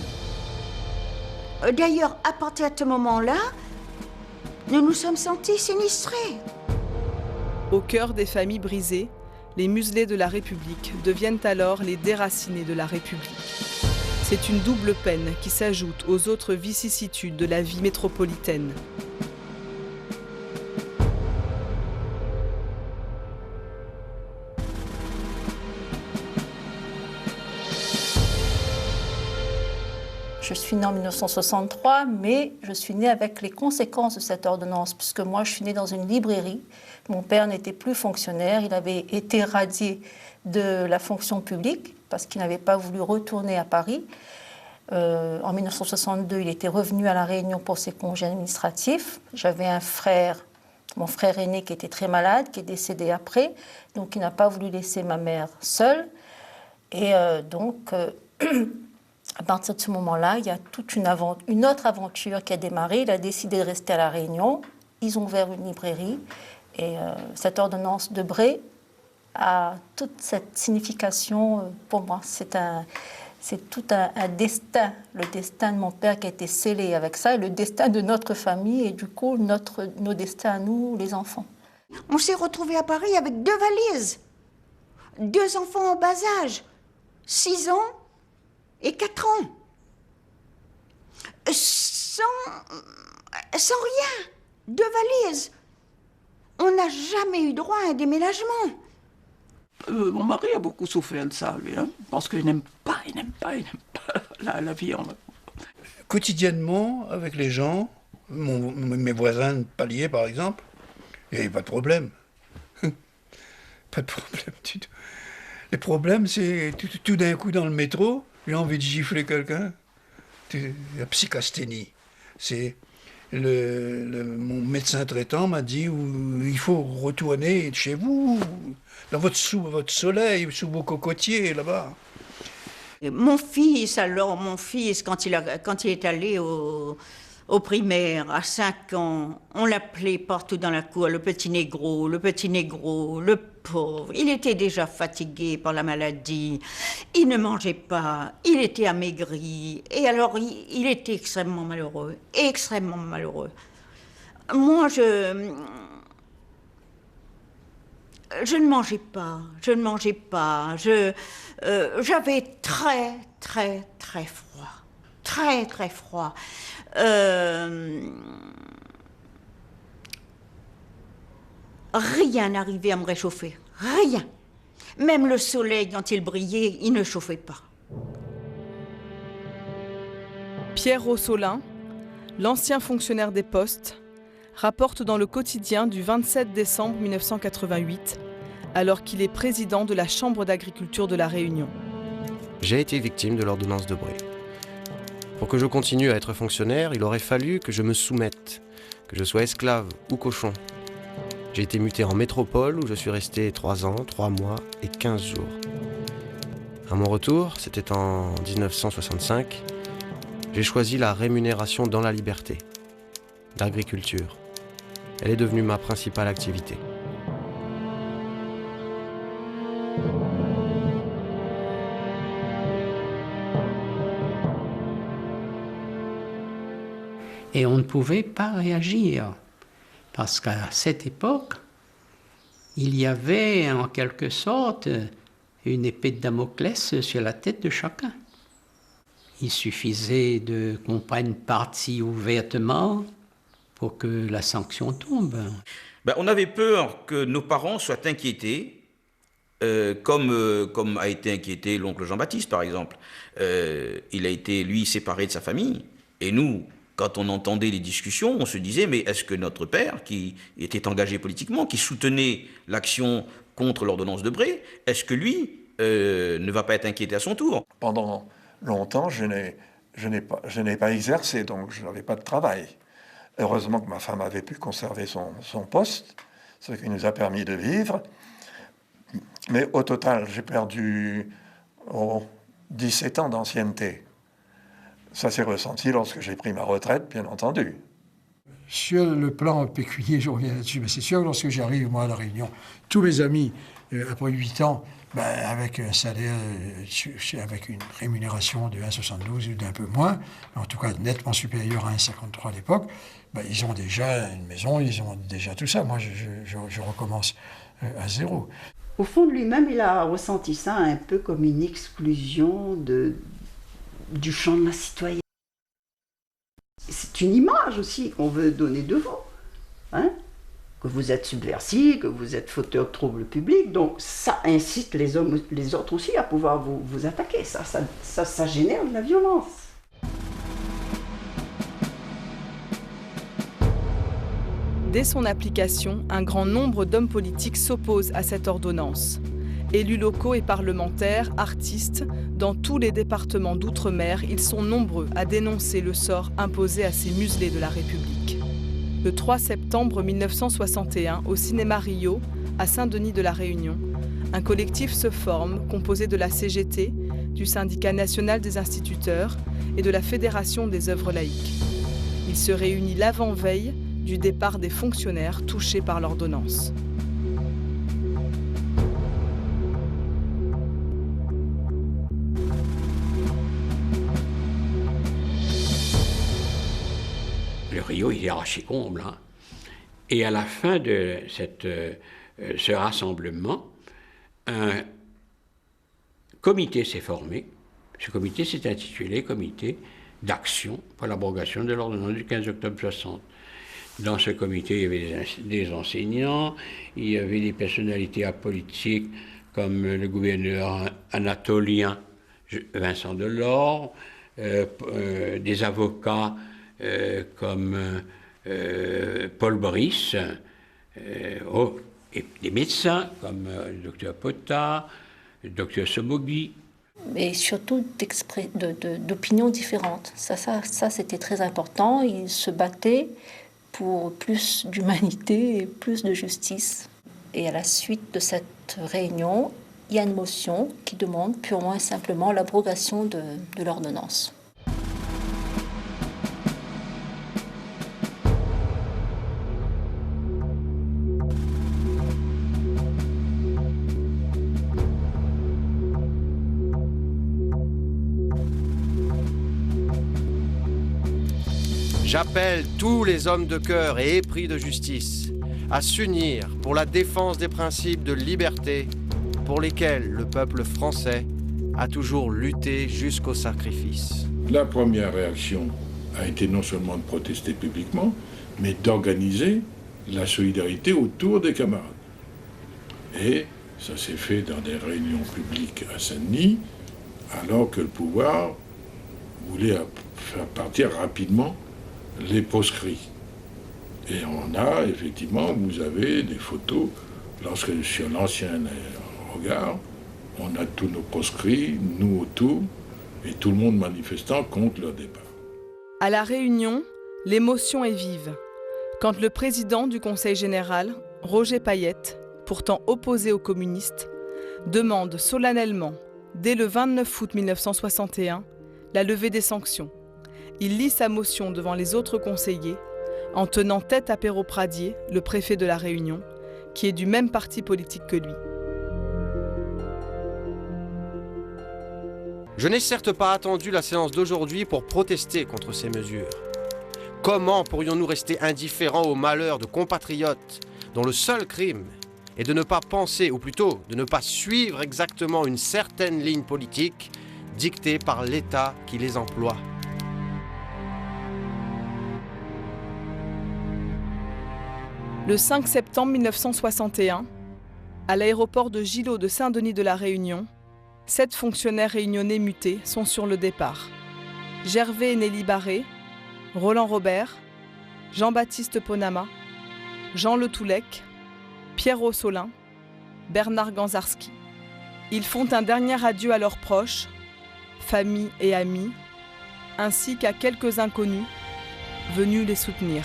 D'ailleurs, à partir de ce moment-là, nous nous sommes sentis sinistrés. Au cœur des familles brisées, les muselés de la République deviennent alors les déracinés de la République. C'est une double peine qui s'ajoute aux autres vicissitudes de la vie métropolitaine. Je suis née en 1963, mais je suis née avec les conséquences de cette ordonnance, puisque moi, je suis née dans une librairie. Mon père n'était plus fonctionnaire, il avait été radié de la fonction publique, parce qu'il n'avait pas voulu retourner à Paris. En 1962, il était revenu à La Réunion pour ses congés administratifs. J'avais un frère, mon frère aîné, qui était très malade, qui est décédé après, donc il n'a pas voulu laisser ma mère seule. Et à partir de ce moment-là, il y a toute une autre aventure qui a démarré. Il a décidé de rester à La Réunion. Ils ont ouvert une librairie. Et cette ordonnance Debré a toute cette signification pour moi. c'est tout un destin, le destin de mon père qui a été scellé avec ça, et le destin de notre famille, et du coup, nos destins à nous, les enfants. On s'est retrouvés à Paris avec 2 valises, 2 enfants en bas âge, 6 ans et 4 ans. Sans rien, 2 valises. On n'a jamais eu droit à un déménagement. Mon mari a beaucoup souffert de ça, lui, hein, parce qu'il n'aime pas la vie. Quotidiennement, avec les gens, mes voisins de palier par exemple, il n'y avait pas de problème. Pas de problème du tout. Le problème, c'est tout d'un coup dans le métro, j'ai envie de gifler quelqu'un. La psychasthénie. C'est mon médecin traitant m'a dit il faut retourner chez vous, sous votre soleil, sous vos cocotiers, là-bas. Mon fils, quand il est allé au primaire, à 5 ans, on l'appelait partout dans la cour, le petit négro, le pauvre. Il était déjà fatigué par la maladie, il ne mangeait pas, il était amaigri, et alors il était extrêmement malheureux, extrêmement malheureux. Moi, je ne mangeais pas, j'avais très, très, très froid, très, très froid. Rien n'arrivait à me réchauffer, rien. Même le soleil, quand il brillait, il ne chauffait pas. Pierre Rossolin, l'ancien fonctionnaire des Postes, rapporte dans le quotidien du 27 décembre 1988, alors qu'il est président de la Chambre d'agriculture de La Réunion. J'ai été victime de l'ordonnance Debré. Pour que je continue à être fonctionnaire, il aurait fallu que je me soumette, que je sois esclave ou cochon. J'ai été muté en métropole où je suis resté 3 ans, 3 mois et 15 jours. À mon retour, c'était en 1965, j'ai choisi la rémunération dans la liberté, l'agriculture. Elle est devenue ma principale activité. Et on ne pouvait pas réagir, parce qu'à cette époque, il y avait en quelque sorte une épée de Damoclès sur la tête de chacun. Il suffisait qu'on prenne parti ouvertement pour que la sanction tombe. On avait peur que nos parents soient inquiétés, comme a été inquiété l'oncle Jean-Baptiste, par exemple. Il a été, lui, séparé de sa famille, et nous, quand on entendait les discussions, on se disait, mais est-ce que notre père, qui était engagé politiquement, qui soutenait l'action contre l'ordonnance Debré, est-ce que lui ne va pas être inquiété à son tour? Pendant longtemps, je n'ai pas exercé, donc je n'avais pas de travail. Heureusement que ma femme avait pu conserver son poste, ce qui nous a permis de vivre. Mais au total, j'ai perdu 17 ans d'ancienneté. Ça s'est ressenti lorsque j'ai pris ma retraite, bien entendu. Sur le plan pécunier, je reviens là-dessus, mais c'est sûr que lorsque j'arrive, moi, à La Réunion, tous mes amis, après 8 ans, avec un salaire, avec une rémunération de 1,72 ou d'un peu moins, en tout cas nettement supérieur à 1,53 à l'époque, ils ont déjà une maison, ils ont déjà tout ça. Moi, je recommence à zéro. Au fond de lui-même, il a ressenti ça un peu comme une exclusion du champ de la citoyenne. C'est une image aussi qu'on veut donner de vous, hein? Que vous êtes subversif, que vous êtes fauteur de troubles publics, donc ça incite les autres aussi à pouvoir vous attaquer, ça génère de la violence. Dès son application, un grand nombre d'hommes politiques s'opposent à cette ordonnance. Élus locaux et parlementaires, artistes, dans tous les départements d'outre-mer, ils sont nombreux à dénoncer le sort imposé à ces muselés de la République. Le 3 septembre 1961, au cinéma Rio, à Saint-Denis de la Réunion, un collectif se forme composé de la CGT, du Syndicat national des instituteurs et de la Fédération des œuvres laïques. Il se réunit l'avant-veille du départ des fonctionnaires touchés par l'ordonnance. Rio était archi-comble. Hein. Et à la fin de ce rassemblement, un comité s'est formé. Ce comité s'est intitulé Comité d'action pour l'abrogation de l'ordonnance du 15 octobre 60. Dans ce comité, il y avait des enseignants, il y avait des personnalités apolitiques comme le gouverneur anatolien Vincent Delors, des avocats comme Paul Brice, et des médecins comme le docteur Potta, le docteur Somogui. Et surtout d'opinions différentes. Ça c'était très important. Ils se battaient pour plus d'humanité et plus de justice. Et à la suite de cette réunion, il y a une motion qui demande purement et simplement l'abrogation de l'ordonnance. J'appelle tous les hommes de cœur et épris de justice à s'unir pour la défense des principes de liberté pour lesquels le peuple français a toujours lutté jusqu'au sacrifice. La première réaction a été non seulement de protester publiquement, mais d'organiser la solidarité autour des camarades. Et ça s'est fait dans des réunions publiques à Saint-Denis, alors que le pouvoir voulait faire partir rapidement les proscrits. Et on a, effectivement, vous avez des photos, lorsque sur l'ancien regard, on a tous nos proscrits, nous autour, et tout le monde manifestant contre leur départ. À La Réunion, l'émotion est vive. Quand le président du Conseil général, Roger Payette, pourtant opposé aux communistes, demande solennellement, dès le 29 août 1961, la levée des sanctions. Il lit sa motion devant les autres conseillers, en tenant tête à Perrault Pradier, le préfet de La Réunion, qui est du même parti politique que lui. Je n'ai certes pas attendu la séance d'aujourd'hui pour protester contre ces mesures. Comment pourrions-nous rester indifférents aux malheurs de compatriotes dont le seul crime est de ne pas penser, ou plutôt de ne pas suivre exactement une certaine ligne politique dictée par l'État qui les emploie ? Le 5 septembre 1961, à l'aéroport de Gillot de Saint-Denis de La Réunion, 7 fonctionnaires réunionnais mutés sont sur le départ. Gervais et Nelly Barré, Roland Robert, Jean-Baptiste Ponama, Jean Le Toulec, Pierre Ossolin, Bernard Ganzarski. Ils font un dernier adieu à leurs proches, famille et amis, ainsi qu'à quelques inconnus venus les soutenir.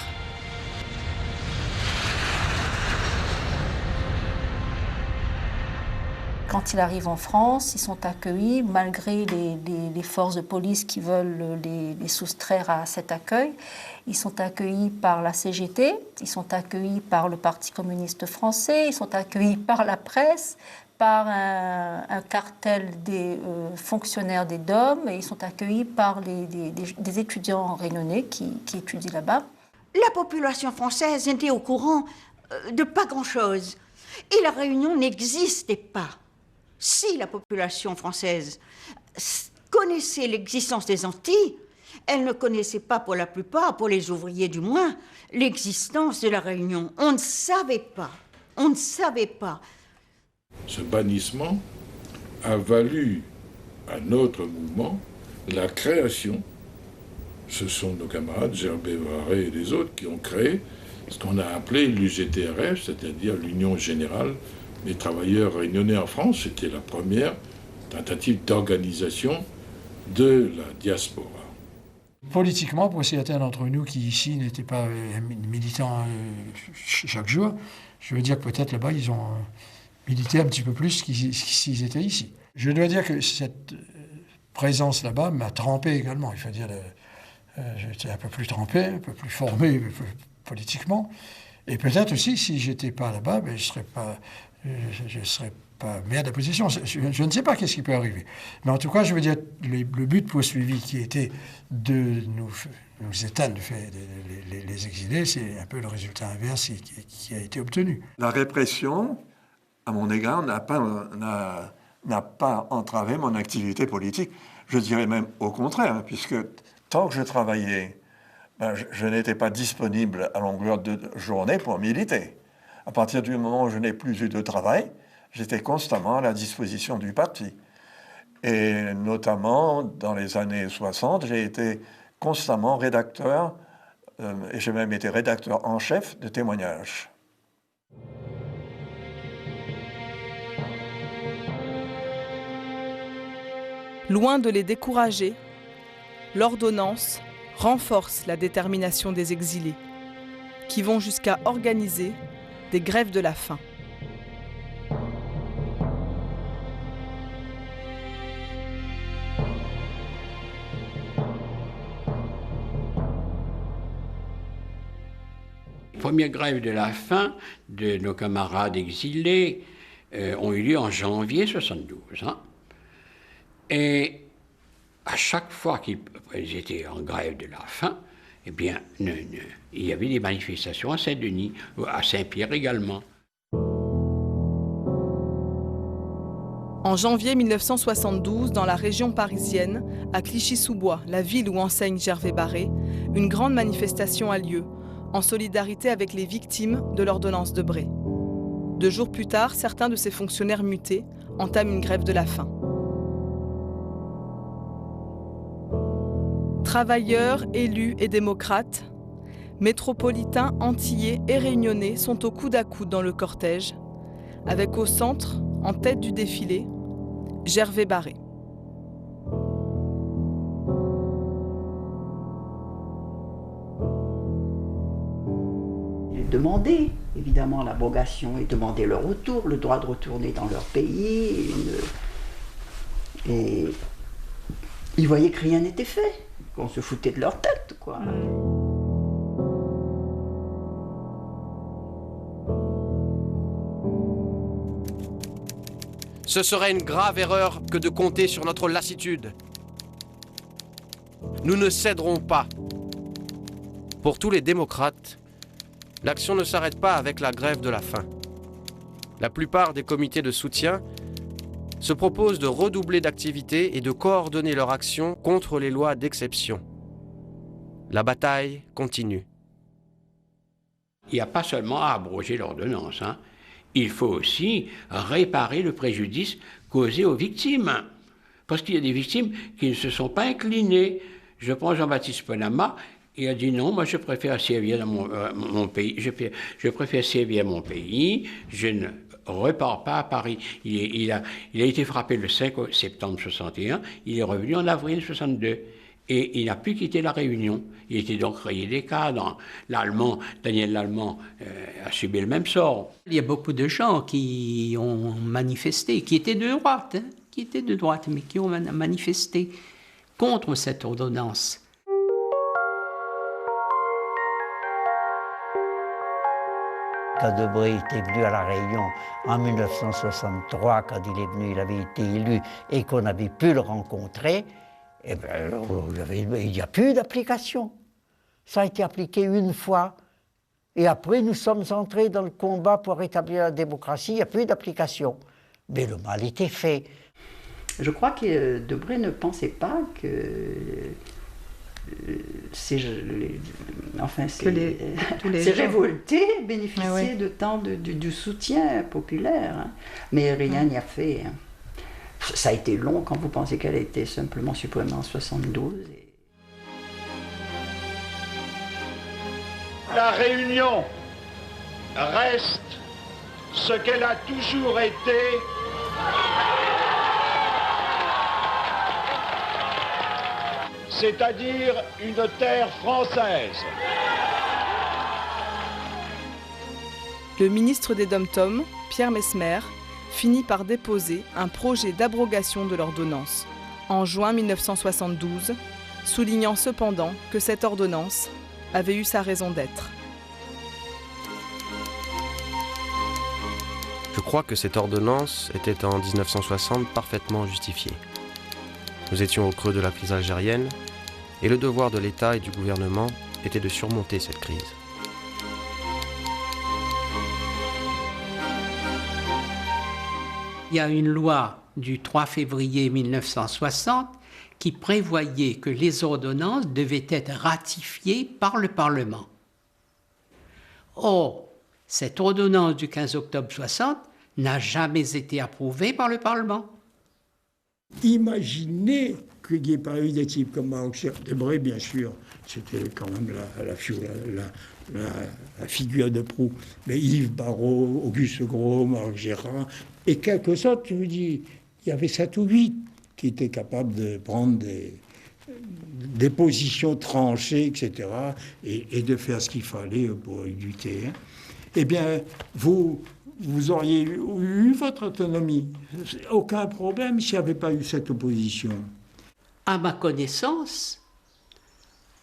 Quand ils arrivent en France, ils sont accueillis, malgré les forces de police qui veulent les soustraire à cet accueil. Ils sont accueillis par la CGT, ils sont accueillis par le Parti communiste français, ils sont accueillis par la presse, par un cartel des fonctionnaires des DOM, et ils sont accueillis par des étudiants réunionnais qui étudient là-bas. La population française était au courant de pas grand-chose. Et la Réunion n'existait pas. Si la population française connaissait l'existence des Antilles, elle ne connaissait pas pour la plupart, pour les ouvriers du moins, l'existence de la Réunion. On ne savait pas. On ne savait pas. Ce bannissement a valu à notre mouvement la création, ce sont nos camarades Gervais Barré et les autres qui ont créé ce qu'on a appelé l'UGTRF, c'est-à-dire l'Union Générale des Travailleurs Réunionnais en France. C'était la première tentative d'organisation de la diaspora. Politiquement, pour certains d'entre nous qui ici n'étaient pas militants chaque jour, je veux dire que peut-être là-bas ils ont milité un petit peu plus s'ils étaient ici. Je dois dire que cette présence là-bas m'a trempé également. Il faut dire, j'étais un peu plus trempé, un peu plus formé politiquement. Et peut-être aussi, si j'étais pas là-bas, ben, je serais pas maire de la possession. Je ne sais pas qu'est-ce qui peut arriver. Mais en tout cas, je veux dire, le but poursuivi qui était de nous éteindre du fait les exilés, c'est un peu le résultat inverse qui a été obtenu. La répression, à mon égard, n'a pas entravé mon activité politique. Je dirais même au contraire, puisque tant que je travaillais, je n'étais pas disponible à longueur de journée pour militer. À partir du moment où je n'ai plus eu de travail, j'étais constamment à la disposition du parti. Et notamment, dans les années 60, j'ai été constamment rédacteur, et j'ai même été rédacteur en chef de témoignages. Loin de les décourager, l'ordonnance renforce la détermination des exilés, qui vont jusqu'à organiser des grèves de la faim. Les premières grèves de la faim de nos camarades exilés ont eu lieu en janvier 1972. Hein. Et à chaque fois qu'ils étaient en grève de la faim, eh bien, il y avait des manifestations à Saint-Denis, à Saint-Pierre également. En janvier 1972, dans la région parisienne, à Clichy-sous-Bois, la ville où enseigne Gervais Barré, une grande manifestation a lieu, en solidarité avec les victimes de l'ordonnance Debré. 2 jours plus tard, certains de ces fonctionnaires mutés entament une grève de la faim. Travailleurs, élus et démocrates, métropolitains, antillais et réunionnais sont au coude à coude dans le cortège, avec au centre, en tête du défilé, Gervais Barré. Ils demandaient évidemment l'abrogation, ils demandaient le retour, le droit de retourner dans leur pays, et ils voyaient que rien n'était fait. On se foutait de leur tête, quoi. Ce serait une grave erreur que de compter sur notre lassitude. Nous ne céderons pas. Pour tous les démocrates, l'action ne s'arrête pas avec la grève de la faim. La plupart des comités de soutien se proposent de redoubler d'activité et de coordonner leur action contre les lois d'exception. La bataille continue. Il n'y a pas seulement à abroger l'ordonnance, hein. Il faut aussi réparer le préjudice causé aux victimes. Parce qu'il y a des victimes qui ne se sont pas inclinées. Je prends Jean-Baptiste Panama, il a dit non, moi je préfère servir dans mon pays, je préfère servir mon pays, je ne repart pas à Paris. Il a été frappé le 5 septembre 61, il est revenu en avril 62. Et il n'a plus quitté la Réunion. Il était donc rayé des cadres. L'Allemand, Daniel Lallemand, a subi le même sort. Il y a beaucoup de gens qui ont manifesté, qui étaient de droite, mais qui ont manifesté contre cette ordonnance. Quand Debré était venu à La Réunion en 1963, quand il est venu, il avait été élu et qu'on avait pu le rencontrer, eh bien, il n'y a plus d'application. Ça a été appliqué une fois. Et après, nous sommes entrés dans le combat pour rétablir la démocratie. Il n'y a plus d'application. Mais le mal était fait. Je crois que Debré ne pensait pas que ces révoltés bénéficiaient de tant du soutien populaire. Hein. Mais rien n'y a fait. Hein. Ça a été long quand vous pensez qu'elle a été simplement supprimée en 1972. La Réunion reste ce qu'elle a toujours été. C'est-à-dire une terre française. Le ministre des Dom-Tom, Pierre Messmer, finit par déposer un projet d'abrogation de l'ordonnance en juin 1972, soulignant cependant que cette ordonnance avait eu sa raison d'être. Je crois que cette ordonnance était en 1960 parfaitement justifiée. Nous étions au creux de la crise algérienne et le devoir de l'État et du gouvernement était de surmonter cette crise. Il y a une loi du 3 février 1960 qui prévoyait que les ordonnances devaient être ratifiées par le Parlement. Or, cette ordonnance du 15 octobre 60 n'a jamais été approuvée par le Parlement. Imaginez qu'il n'y ait pas eu des types comme Michel Debré, bien sûr, c'était quand même la figure de proue, mais Yves Barrault, Auguste Gros, Marc Gérard, et quelques autres, je vous dis, il y avait 7 ou 8 qui étaient capables de prendre des positions tranchées, etc., et de faire ce qu'il fallait pour lutter. Hein. Eh bien, vous auriez eu votre autonomie. Aucun problème s'il n'y avait pas eu cette opposition. À ma connaissance,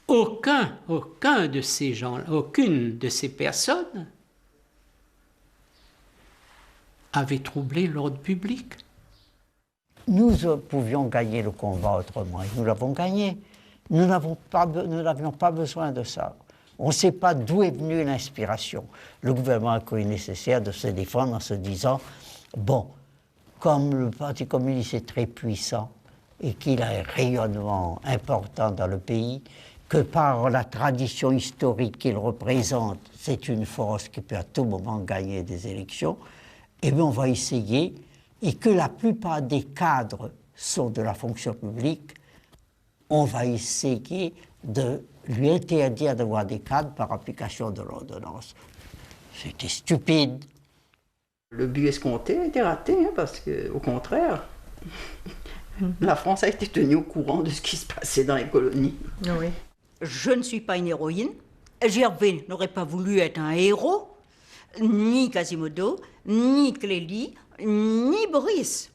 aucun de ces gens, aucune de ces personnes avait troublé l'ordre public. Nous pouvions gagner le combat autrement, et nous l'avons gagné. Nous n'avions pas besoin de ça. On ne sait pas d'où est venue l'inspiration. Le gouvernement a cru nécessaire de se défendre en se disant, bon, comme le Parti communiste est très puissant et qu'il a un rayonnement important dans le pays, que par la tradition historique qu'il représente, c'est une force qui peut à tout moment gagner des élections, eh bien on va essayer, et que la plupart des cadres sont de la fonction publique, on va essayer de lui interdire d'avoir des cadres par application de l'ordonnance. C'était stupide. Le but escompté a été raté, hein, parce qu'au contraire, la France a été tenue au courant de ce qui se passait dans les colonies. Oui. Je ne suis pas une héroïne. Gervais n'aurait pas voulu être un héros, ni Quasimodo, ni Clélie, ni Boris.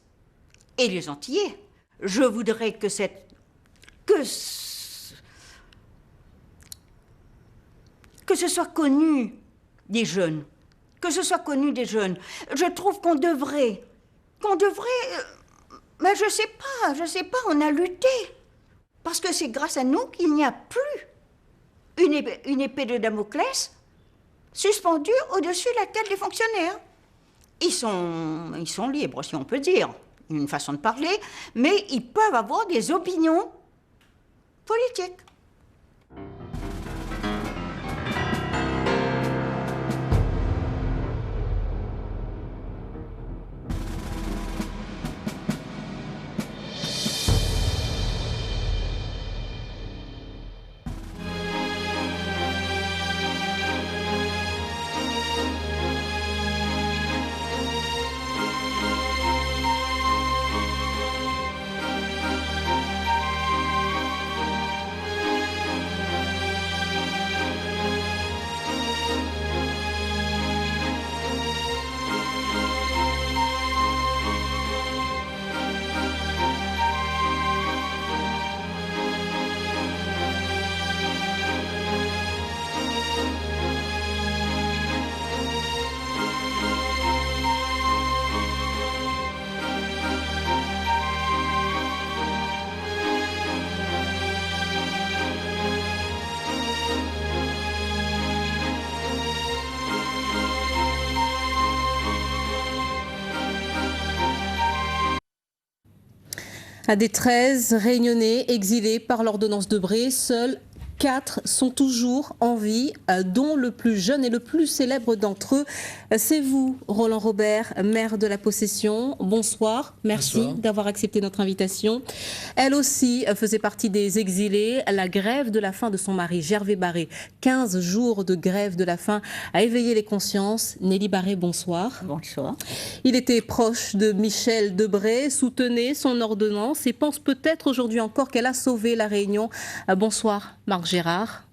Et les Antillais. Je voudrais que ce soit connu des jeunes. Que ce soit connu des jeunes. Je trouve qu'on devrait... Mais je sais pas, on a lutté. Parce que c'est grâce à nous qu'il n'y a plus une épée de Damoclès suspendue au-dessus de la tête des fonctionnaires. Ils sont libres, si on peut dire, une façon de parler, mais ils peuvent avoir des opinions politiques. Des 13 réunionnais exilés par l'ordonnance Debré, seuls 4 sont toujours en vie, dont le plus jeune et le plus célèbre d'entre eux. C'est vous, Roland Robert, maire de la Possession. Bonsoir, merci d'avoir accepté notre invitation. Elle aussi faisait partie des exilés. La grève de la faim de son mari, Gervais Barré, 15 jours de grève de la faim, a éveillé les consciences. Nelly Barré, bonsoir. Bonsoir. Il était proche de Michel Debré, soutenait son ordonnance et pense peut-être aujourd'hui encore qu'elle a sauvé la Réunion. Bonsoir, Marc Gérard.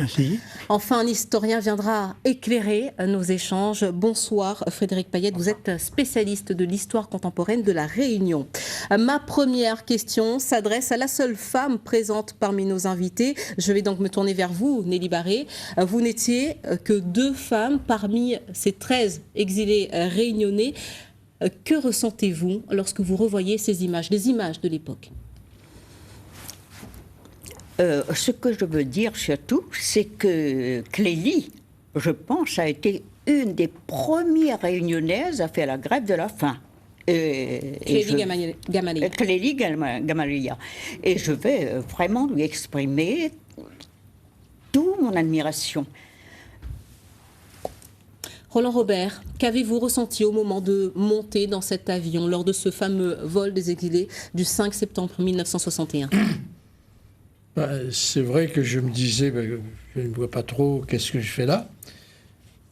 Merci. Enfin, un historien viendra éclairer nos échanges. Bonsoir Frédéric Payette, vous êtes spécialiste de l'histoire contemporaine de la Réunion. Ma première question s'adresse à la seule femme présente parmi nos invités. Je vais donc me tourner vers vous, Nelly Barré. Vous n'étiez que 2 femmes parmi ces 13 exilés réunionnais. Que ressentez-vous lorsque vous revoyez ces images, les images de l'époque ? Ce que je veux dire surtout, c'est que Clélie, je pense, a été une des premières réunionnaises à faire la grève de la faim. Clélie Gamalia. Clélie Gamalia. Et je vais vraiment lui exprimer toute mon admiration. Roland Robert, qu'avez-vous ressenti au moment de monter dans cet avion lors de ce fameux vol des exilés du 5 septembre 1961 ? C'est vrai que je me disais, je ne vois pas trop qu'est-ce que je fais là.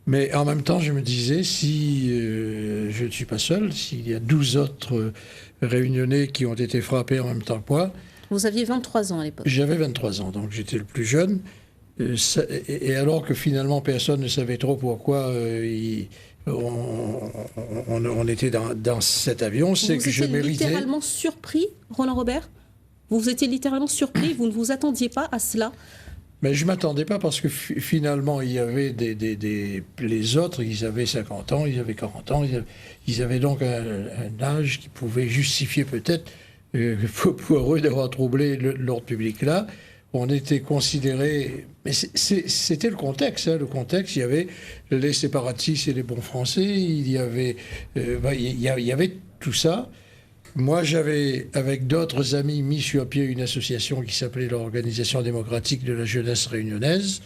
Mais en même temps, je me disais, si je ne suis pas seul, s'il y a 12 autres Réunionnais qui ont été frappés en même temps que moi. Vous aviez 23 ans à l'époque. J'avais 23 ans, donc j'étais le plus jeune. Et alors que finalement, personne ne savait trop pourquoi on était dans cet avion, c'est que je méritais... Vous étiez littéralement surpris, Roland Robert ? Vous étiez littéralement surpris, vous ne vous attendiez pas à cela ? Mais je ne m'attendais pas parce que finalement, il y avait les autres, ils avaient 50 ans, ils avaient 40 ans, ils avaient donc un âge qui pouvait justifier peut-être pour eux d'avoir troublé l'ordre public là. On était considérés... Mais c'était le contexte. Hein, le contexte, il y avait les séparatistes et les bons Français, il y avait tout ça. Moi, j'avais, avec d'autres amis, mis sur pied une association qui s'appelait l'Organisation démocratique de la jeunesse réunionnaise.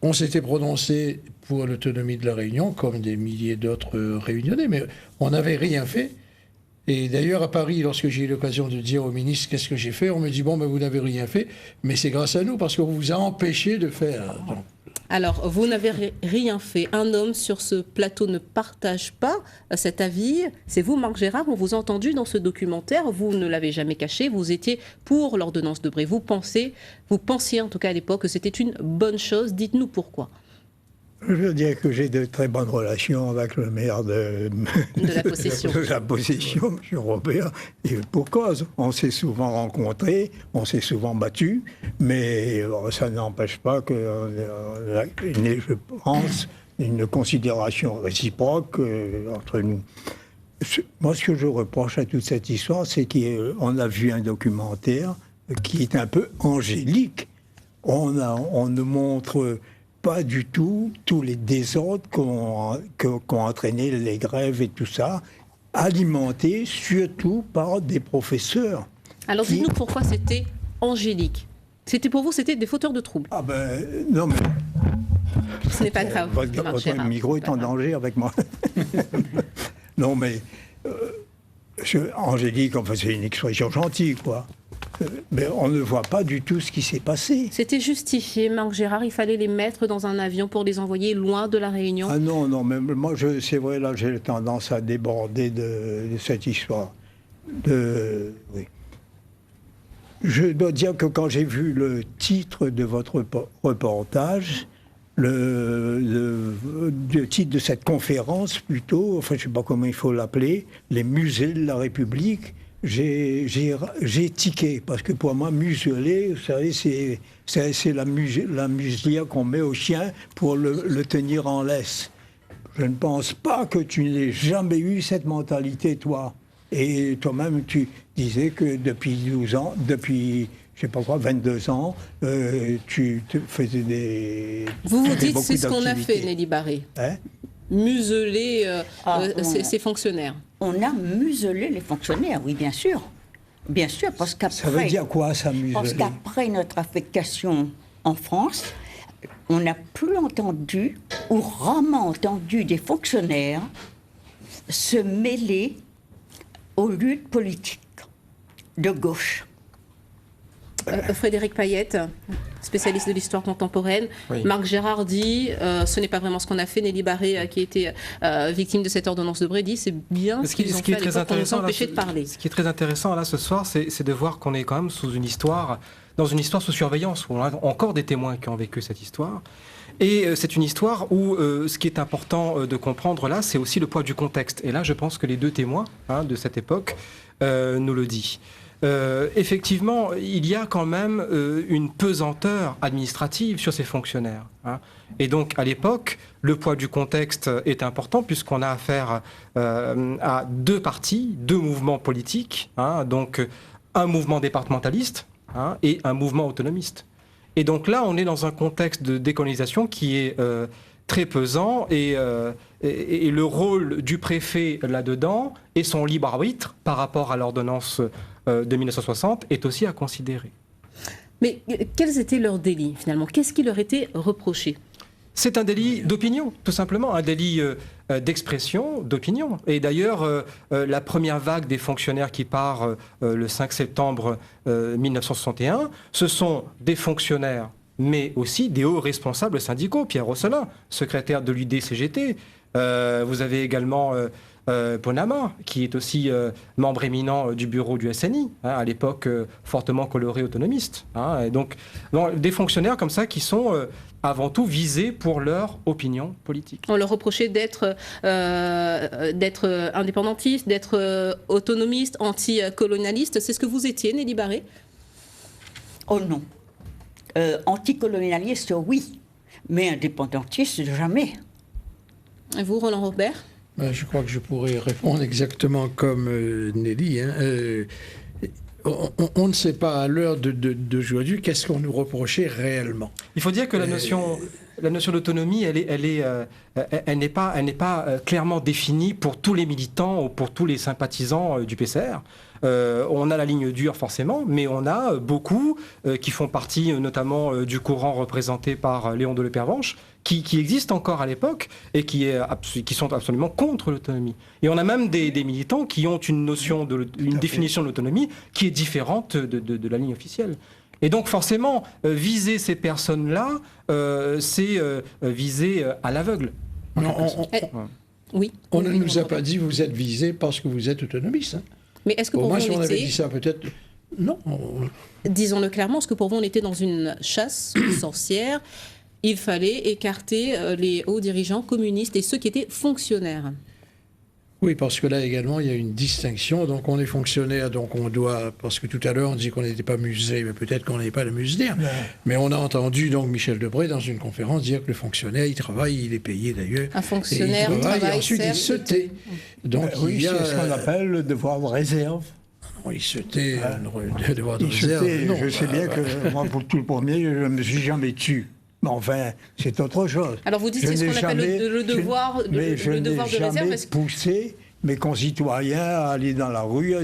On s'était prononcé pour l'autonomie de la Réunion, comme des milliers d'autres Réunionnais, mais on n'avait rien fait. Et d'ailleurs, à Paris, lorsque j'ai eu l'occasion de dire au ministre qu'est-ce que j'ai fait, on me dit, bon, vous n'avez rien fait, mais c'est grâce à nous, parce qu'on vous a empêché de faire. Donc, alors, vous n'avez rien fait. Un homme sur ce plateau ne partage pas cet avis. C'est vous, Marc Gérard, on vous a entendu dans ce documentaire. Vous ne l'avez jamais caché. Vous étiez pour l'ordonnance Debré. Vous pensiez en tout cas à l'époque que c'était une bonne chose. Dites-nous pourquoi. Je veux dire que j'ai de très bonnes relations avec le maire de la possession. De la possession, M. Robert, et pour cause. On s'est souvent rencontrés, on s'est souvent battus, mais ça n'empêche pas que, je pense, une considération réciproque entre nous. Moi, ce que je reproche à toute cette histoire, c'est qu'on a vu un documentaire qui est un peu angélique. On ne montre pas du tout tous les désordres qu'ont entraîné les grèves et tout ça, alimentés surtout par des professeurs. Alors dites-nous pourquoi c'était angélique. Pour vous, c'était des fauteurs de troubles. Ah ben, non mais... Ce n'est pas grave. Votre micro est en danger avec moi. Non mais... angélique, enfin c'est une expression gentille, quoi. Mais on ne voit pas du tout ce qui s'est passé. C'était justifié, Marc Gérard, il fallait les mettre dans un avion pour les envoyer loin de la Réunion. Ah non, mais moi, c'est vrai, là, j'ai tendance à déborder de cette histoire. Oui. Je dois dire que quand j'ai vu le titre de votre reportage, le titre de cette conférence, plutôt, enfin, je ne sais pas comment il faut l'appeler, les musées de la République, j'ai tiqué, parce que pour moi, museler, vous savez, c'est la muselière qu'on met au chien pour le tenir en laisse. Je ne pense pas que tu n'aies jamais eu cette mentalité, toi. Et toi-même, tu disais que depuis 12 ans, depuis, je sais pas quoi, 22 ans, tu faisais des... Vous dites, c'est ce qu'on a fait, Nelly Barré. Hein? Museler ces fonctionnaires. On a muselé les fonctionnaires, oui, bien sûr. Bien sûr, parce qu'après... Ça veut dire quoi, ça, museler? Parce qu'après notre affectation en France, on n'a plus entendu, ou rarement entendu, des fonctionnaires se mêler aux luttes politiques de gauche. Frédéric Payette, spécialiste de l'histoire contemporaine. Oui. Marc Gérard dit ce n'est pas vraiment ce qu'on a fait. Nelly Barré, qui était victime de cette ordonnance de Bré, dit c'est bien ce qu'ils ont fait à l'époque pour nous empêcher de parler. Ce qui est très intéressant là ce soir, c'est de voir qu'on est quand même dans une histoire sous surveillance, où on a encore des témoins qui ont vécu cette histoire. Et c'est une histoire où ce qui est important de comprendre là, c'est aussi le poids du contexte. Et là, je pense que les deux témoins de cette époque nous le disent. Effectivement, il y a quand même une pesanteur administrative sur ces fonctionnaires. Et donc, à l'époque, le poids du contexte est important puisqu'on a affaire à deux partis, deux mouvements politiques, donc un mouvement départemental et un mouvement autonomiste. Et donc là, on est dans un contexte de décolonisation qui est très pesant et le rôle du préfet là-dedans et son libre arbitre par rapport à l'ordonnance de 1960 est aussi à considérer. Mais quels étaient leurs délits finalement? Qu'est-ce qui leur était reproché? C'est un délit d'opinion, tout simplement, un délit d'expression, d'opinion. Et d'ailleurs, la première vague des fonctionnaires qui part le 5 septembre 1961, ce sont des fonctionnaires, mais aussi des hauts responsables syndicaux. Pierre Rosselin, secrétaire de l'UDCGT. Vous avez également Ponama, qui est aussi membre éminent du bureau du SNI, à l'époque fortement coloré autonomiste. Et donc, des fonctionnaires comme ça qui sont avant tout visés pour leur opinion politique. On leur reprochait d'être indépendantiste, d'être autonomiste, anticolonialiste. C'est ce que vous étiez, Nelly Barré? Oh non. Anticolonialiste, oui. Mais indépendantiste, jamais. Et vous, Roland Robert? Je crois que je pourrais répondre exactement comme Nelly. On ne sait pas à l'heure d'aujourd'hui qu'est-ce qu'on nous reprochait réellement. Il faut dire que la notion d'autonomie, elle n'est pas clairement définie pour tous les militants ou pour tous les sympathisants du PCR. On a la ligne dure forcément, mais on a beaucoup qui font partie notamment du courant représenté par Léon Deleupervenche, qui existent encore à l'époque et qui sont absolument contre l'autonomie. Et on a même des militants qui ont une définition de l'autonomie qui est différente de la ligne officielle. Et donc forcément, viser ces personnes-là, c'est viser à l'aveugle. Oui. On ne nous a pas dit vous êtes visé parce que vous êtes autonomiste. Mais est-ce que pour moi, vous, si on avait dit ça, peut-être... Non. Disons-le clairement, est-ce que pour vous, on était dans une chasse aux sorcières? Il fallait écarter les hauts dirigeants communistes et ceux qui étaient fonctionnaires. Oui, parce que là également, il y a une distinction. Donc, on est fonctionnaire, donc on doit... Parce que tout à l'heure, on dit qu'on n'était pas musée, mais peut-être qu'on n'est pas le musée. Mais on a entendu donc Michel Debré, dans une conférence, dire que le fonctionnaire, il travaille, il est payé d'ailleurs. Un fonctionnaire, il travaille, et ensuite, certes, il se tait. Donc, oui, c'est ce qu'on appelle le devoir de réserve. Il se tait, le devoir de réserve. Non, je sais bien que moi, pour tout le premier, je ne me suis jamais tu. Mais enfin, c'est autre chose. Alors vous dites c'est ce qu'on appelle le devoir de réserve. Je n'ai jamais poussé mes concitoyens à aller dans la rue,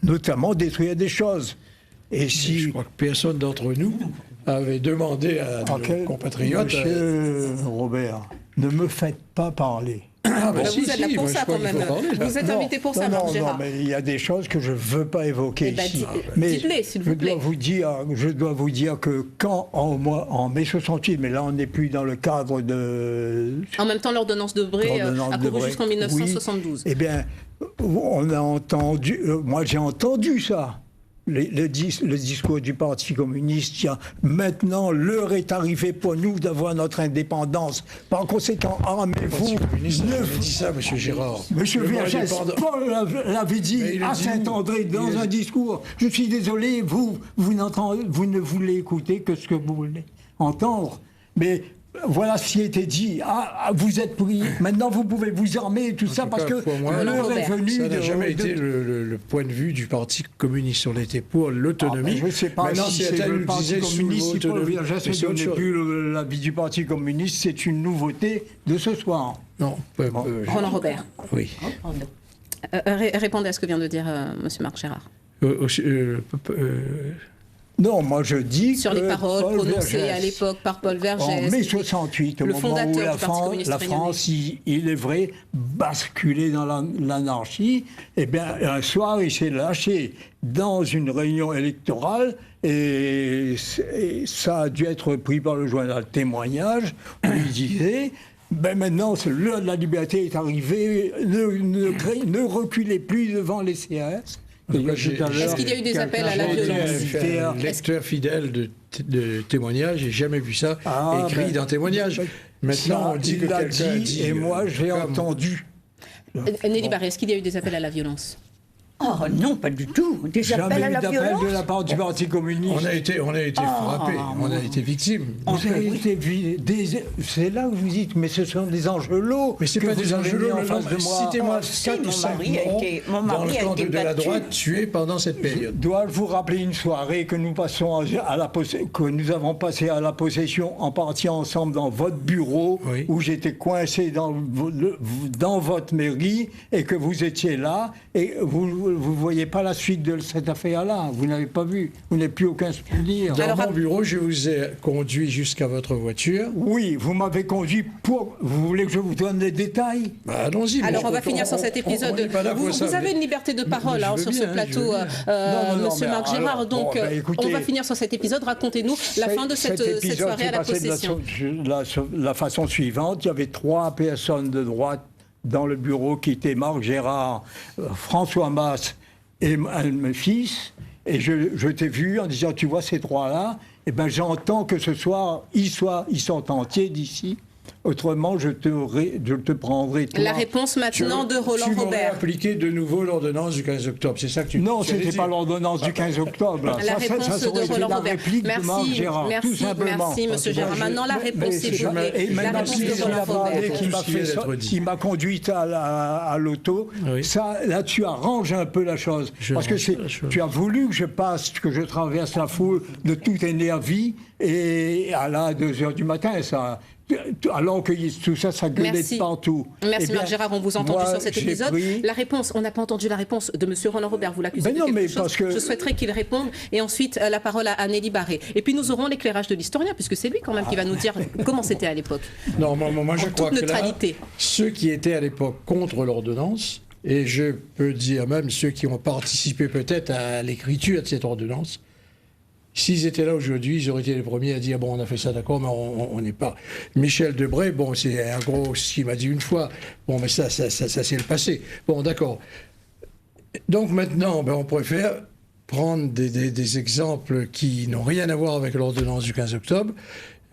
notamment détruire des choses. Et si... Je crois que personne d'entre nous avait demandé à nos compatriotes... Monsieur Robert, ne me faites pas parler. Vous êtes là pour ça quand même. Vous êtes invité pour ça, Marc Gérard. Non, mais il y a des choses que je ne veux pas évoquer ici. Mais dites-les, s'il vous plaît. Je dois vous dire que quand, en mai 68, mais là on n'est plus dans le cadre de... En même temps, l'ordonnance de Bré a couru jusqu'en 1972. Oui, eh bien, on a entendu... moi, j'ai entendu ça. Le discours du Parti communiste, maintenant l'heure est arrivée pour nous d'avoir notre indépendance. Par conséquent, armez-vous. Ne dit ça, M. Gérard. M. Vergès, Paul l'avait dit à Saint-André dans un discours. Je suis désolé, vous ne voulez écouter que ce que vous voulez entendre. Mais voilà ce qui était dit. Vous êtes pris. Maintenant, vous pouvez vous armer et tout ça parce que l'heure est venue. Ça n'a jamais été le point de vue du Parti communiste. On était pour l'autonomie. Je ne sais pas si c'est le Parti communiste. Si Paul Vergès ne donnait plus l'avis du Parti communiste, c'est une nouveauté de ce soir. Non. Roland Robert. Oui. Répondez à ce que vient de dire M. Marc Gérard. Non, moi je dis sur que les paroles Paul prononcées Vergès, à l'époque par Paul Vergès. en mai 68, au le moment où fondateur du Parti communiste la réunionnais. France, il est vrai, basculait dans l'anarchie, eh bien, un soir, il s'est lâché dans une réunion électorale et ça a dû être pris par le journal Témoignage où il disait... Ben maintenant, l'heure de la liberté est arrivée, ne reculez plus devant les CRS. Est-ce qu'il y a eu des appels à la violence? Lecteur fidèle de Témoignage, j'ai jamais vu ça écrit dans Témoignage. Maintenant, on dit que quelqu'un dit... Et moi, j'ai entendu. Nelly Barré, est-ce qu'il y a eu des appels à la violence? Oh non, pas du tout. Des appels à la violence. De la part du Parti communiste. On a été frappés, on a été victimes. C'est là où vous dites, mais ce sont des angelots. Mais c'est pas des angelots en face de moi. Citez-moi 4 ou 5 morts dans le camp de la droite tués pendant cette période. Dois-je vous rappeler une soirée que nous passons que nous avons passée à la possession en partie ensemble dans votre bureau, où j'étais coincé dans votre mairie et que vous étiez là et vous ne voyez pas la suite de cette affaire-là. Vous n'avez pas vu. Vous n'avez plus aucun souvenir. Dans mon bureau, je vous ai conduit jusqu'à votre voiture. Oui, vous m'avez conduit pour... Vous voulez que je vous donne des détails? Allons-y. Alors, on va finir sur cet épisode. Vous avez une liberté de parole sur ce plateau, Monsieur Marc Gérard. Donc, on va finir sur cet épisode. Racontez-nous la fin de cette soirée à la possession. De la façon suivante, il y avait 3 personnes de droite dans le bureau qui étaient Marc Gérard, François Masse et mes fils. Et je t'ai vu en disant, tu vois ces 3-là, eh ben, j'entends que ce soir, ils sont entiers d'ici. Autrement, je te prendrai. Toi. La réponse maintenant de Roland Robert. Tu m'aurais appliqué de nouveau l'ordonnance du 15 octobre, c'est ça que tu... Non, ce n'était pas l'ordonnance du 15 octobre. La réponse de Roland Robert. Merci, tout simplement. Merci, monsieur Gérard. Maintenant, la réponse, c'est vous. La réponse de Roland Robert. Qui m'a conduite à l'auto. Ça, là, tu arranges un peu la chose. Parce que tu as voulu que je traverse la foule de toute énergie et à la 2h du matin, ça... Alors que tout ça, ça gueulait de partout. Merci Marc Gérard, on vous a entendu sur cet épisode. La réponse, on n'a pas entendu la réponse de monsieur Roland Robert, vous l'accusez de quelque chose. Je souhaiterais qu'il réponde et ensuite la parole à Nelly Barré. Et puis nous aurons l'éclairage de l'historien, puisque c'est lui quand même qui va nous dire comment c'était à l'époque. Non, moi je crois que là, ceux qui étaient à l'époque contre l'ordonnance, et je peux dire même ceux qui ont participé peut-être à l'écriture de cette ordonnance, s'ils étaient là aujourd'hui, ils auraient été les premiers à dire « bon, on a fait ça, d'accord, mais on n'est pas... » Michel Debré, bon, c'est un gros... ce qu'il m'a dit une fois. Bon, mais ça c'est le passé. Bon, d'accord. Donc maintenant, on préfère prendre des exemples qui n'ont rien à voir avec l'ordonnance du 15 octobre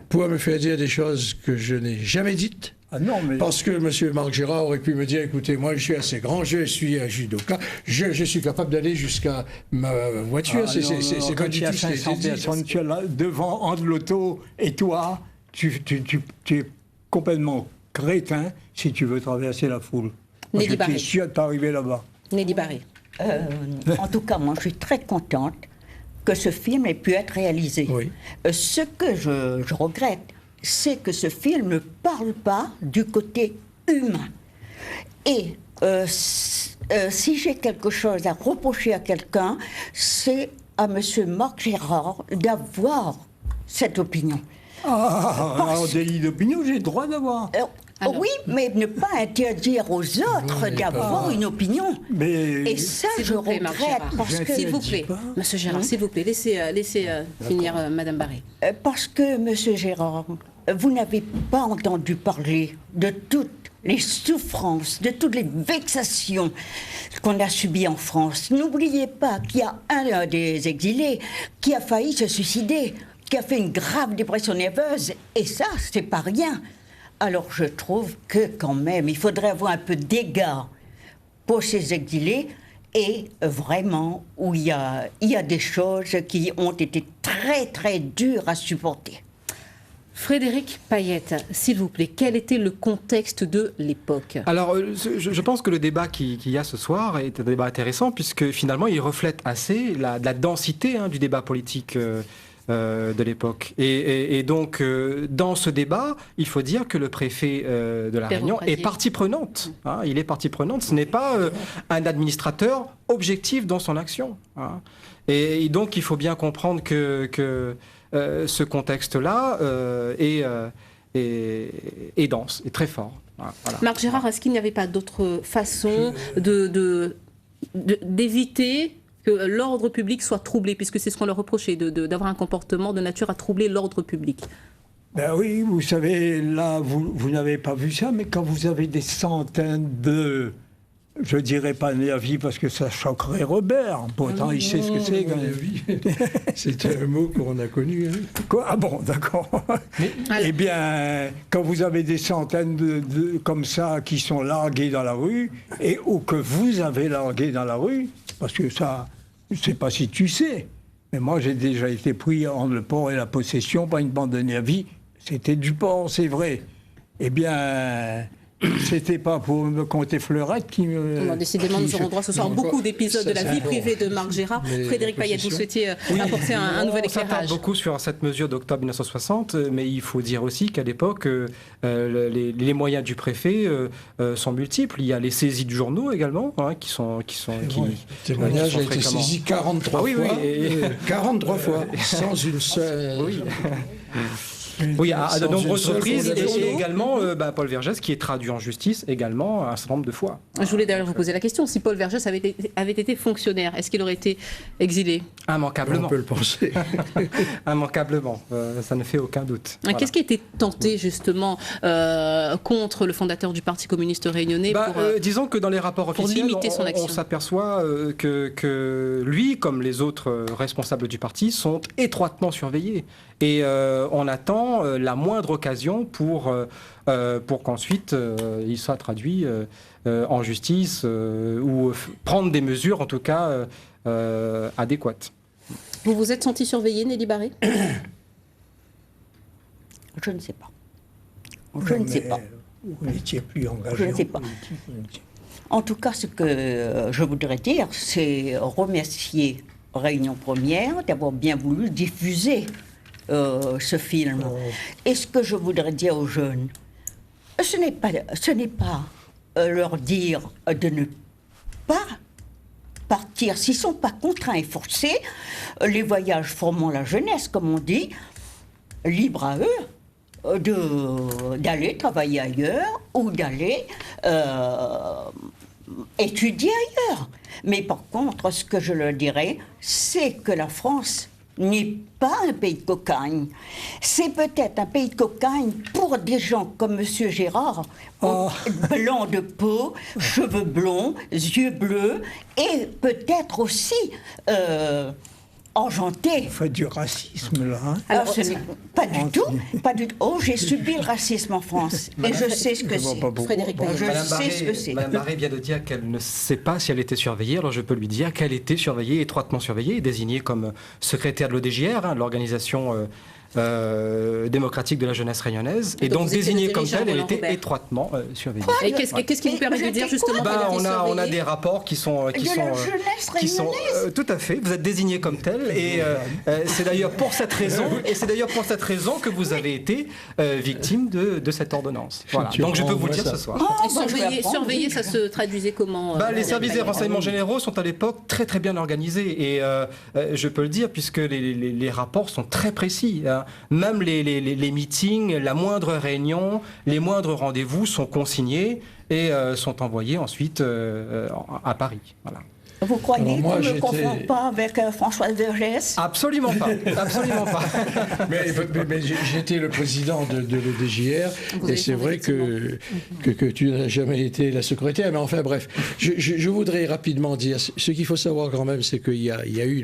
pour me faire dire des choses que je n'ai jamais dites. Ah non, mais... Parce que M. Marc Gérard aurait pu me dire, écoutez, moi je suis assez grand, je suis un judoka, je suis capable d'aller jusqu'à ma voiture. C'est pas du tout ce qui a été dit. Personnes, tu es là devant entre l'auto et toi, tu es complètement crétin si tu veux traverser la foule. Nelly Barré. Je suis sûr de t'arriver là-bas. Nelly Barré. En tout cas, moi je suis très contente que ce film ait pu être réalisé. Oui. Ce que je regrette, c'est que ce film ne parle pas du côté humain. Et si j'ai quelque chose à reprocher à quelqu'un, c'est à M. Marc Gérard d'avoir cette opinion. Alors, délit d'opinion, j'ai le droit d'avoir. Oui, mais ne pas interdire aux autres d'avoir une opinion. Et ça, je regrette. Parce que, s'il vous plaît, Monsieur Gérard, s'il vous plaît, laissez finir Madame Barré. Parce que, Monsieur Gérard, vous n'avez pas entendu parler de toutes les souffrances, de toutes les vexations qu'on a subies en France. N'oubliez pas qu'il y a un des exilés qui a failli se suicider, qui a fait une grave dépression nerveuse, et ça, c'est pas rien. Alors je trouve que quand même, il faudrait avoir un peu d'égard pour ces exilés et vraiment où il y a des choses qui ont été très très dures à supporter. Frédéric Payette, s'il vous plaît, quel était le contexte de l'époque? Alors, je pense que le débat qu'il y a ce soir est un débat intéressant puisque finalement il reflète assez la densité du débat politique de l'époque. Et donc, dans ce débat, il faut dire que le préfet de la Réunion est partie prenante. Hein, il est partie prenante. Ce n'est pas un administrateur objectif dans son action. Hein. Et donc, il faut bien comprendre que ce contexte-là est dense, est très fort. Voilà. Marc Gérard, est-ce qu'il n'y avait pas d'autre façon d'éviter que l'ordre public soit troublé, puisque c'est ce qu'on leur reprochait, d'avoir un comportement de nature à troubler l'ordre public? Ben oui, vous savez, là, vous n'avez pas vu ça, mais quand vous avez des centaines de... Je dirais pas nervis parce que ça choquerait Robert. Pourtant, il sait ce que c'est. C'est un mot qu'on a connu. Hein. Quoi? Ah bon, d'accord. Eh bien, quand vous avez des centaines comme ça qui sont largués dans la rue, ou que vous avez largués dans la rue, parce que ça, je ne sais pas si tu sais, mais moi j'ai déjà été pris entre le port et la possession par une bande de nervis. C'était du port, c'est vrai. Eh bien... C'était pas pour me compter fleurette qui me... Décidément, nous aurons droit ce soir à beaucoup d'épisodes de la vie privée de Marc Gérard. Frédéric Payette, vous souhaitiez apporter un nouvel éclairage. On s'attarde beaucoup sur cette mesure d'octobre 1960, mais il faut dire aussi qu'à l'époque, les moyens du préfet sont multiples. Il y a les saisies de journaux également, hein, qui sont le témoignage a été saisi 43 fois. 43 fois, sans une seule... Oui, à de nombreuses reprises, et également Paul Vergès qui est traduit en justice également un certain nombre de fois. Je voulais d'ailleurs vous poser la question, si Paul Vergès avait été fonctionnaire, est-ce qu'il aurait été exilé? Immanquablement. On peut le penser. Immanquablement, ça ne fait aucun doute. Voilà. Qu'est-ce qui a été tenté justement contre le fondateur du Parti communiste réunionnais disons que dans les rapports officiels, on s'aperçoit que lui, comme les autres responsables du parti, sont étroitement surveillés. Et on attend la moindre occasion pour qu'ensuite il soit traduit en justice ou prendre des mesures en tout cas adéquates. Vous vous êtes senti surveillé, Nelly Barré? Je ne sais pas. Je ne sais pas. Vous n'étiez plus engagé. Je ne sais pas. En tout cas, ce que je voudrais dire, c'est remercier Réunion Première d'avoir bien voulu diffuser ce film. Et ce que je voudrais dire aux jeunes, ce n'est pas leur dire de ne pas partir s'ils ne sont pas contraints et forcés. Les voyages formant la jeunesse, comme on dit, libre à eux d'aller travailler ailleurs ou d'aller étudier ailleurs. Mais par contre, ce que je leur dirais, c'est que la France n'est pas un pays de cocagne. C'est peut-être un pays de cocagne pour des gens comme M. Gérard, blanc de peau, cheveux blonds, yeux bleus, et peut-être aussi argenté. Vous faites du racisme, là. Hein? Alors, pas du tout. Pas du tout. Oh, j'ai subi le racisme en France. Et je sais ce que c'est. Frédéric Payette, je sais ce que c'est. Madame Barré vient de dire qu'elle ne sait pas si elle était surveillée. Alors je peux lui dire qu'elle était surveillée, étroitement surveillée, et désignée comme secrétaire de l'ODJR, hein, l'organisation démocratique de la jeunesse réunionnaise, et donc désignée comme telle, elle était étroitement surveillée. Et qu'est-ce qui vous permet de dire justement on a des rapports qui sont tout à fait. Vous êtes désigné comme tel, et c'est d'ailleurs pour cette raison, que vous avez été victime de cette ordonnance. Voilà. Donc je peux vous le dire ce soir. Surveiller, ça se traduisait comment? Les services des renseignements généraux sont à l'époque très très bien organisés, et je peux le dire puisque les rapports sont très précis. Hein. Même les meetings, la moindre réunion, les moindres rendez-vous sont consignés et sont envoyés ensuite à Paris. Voilà. Vous croyez qu'on ne confond pas avec François Vergès? Absolument pas, absolument pas. mais j'étais le président de l'ODJR, et c'est vrai que tu n'as jamais été la secrétaire, mais enfin bref, je voudrais rapidement dire, ce qu'il faut savoir quand même, c'est qu'il y a eu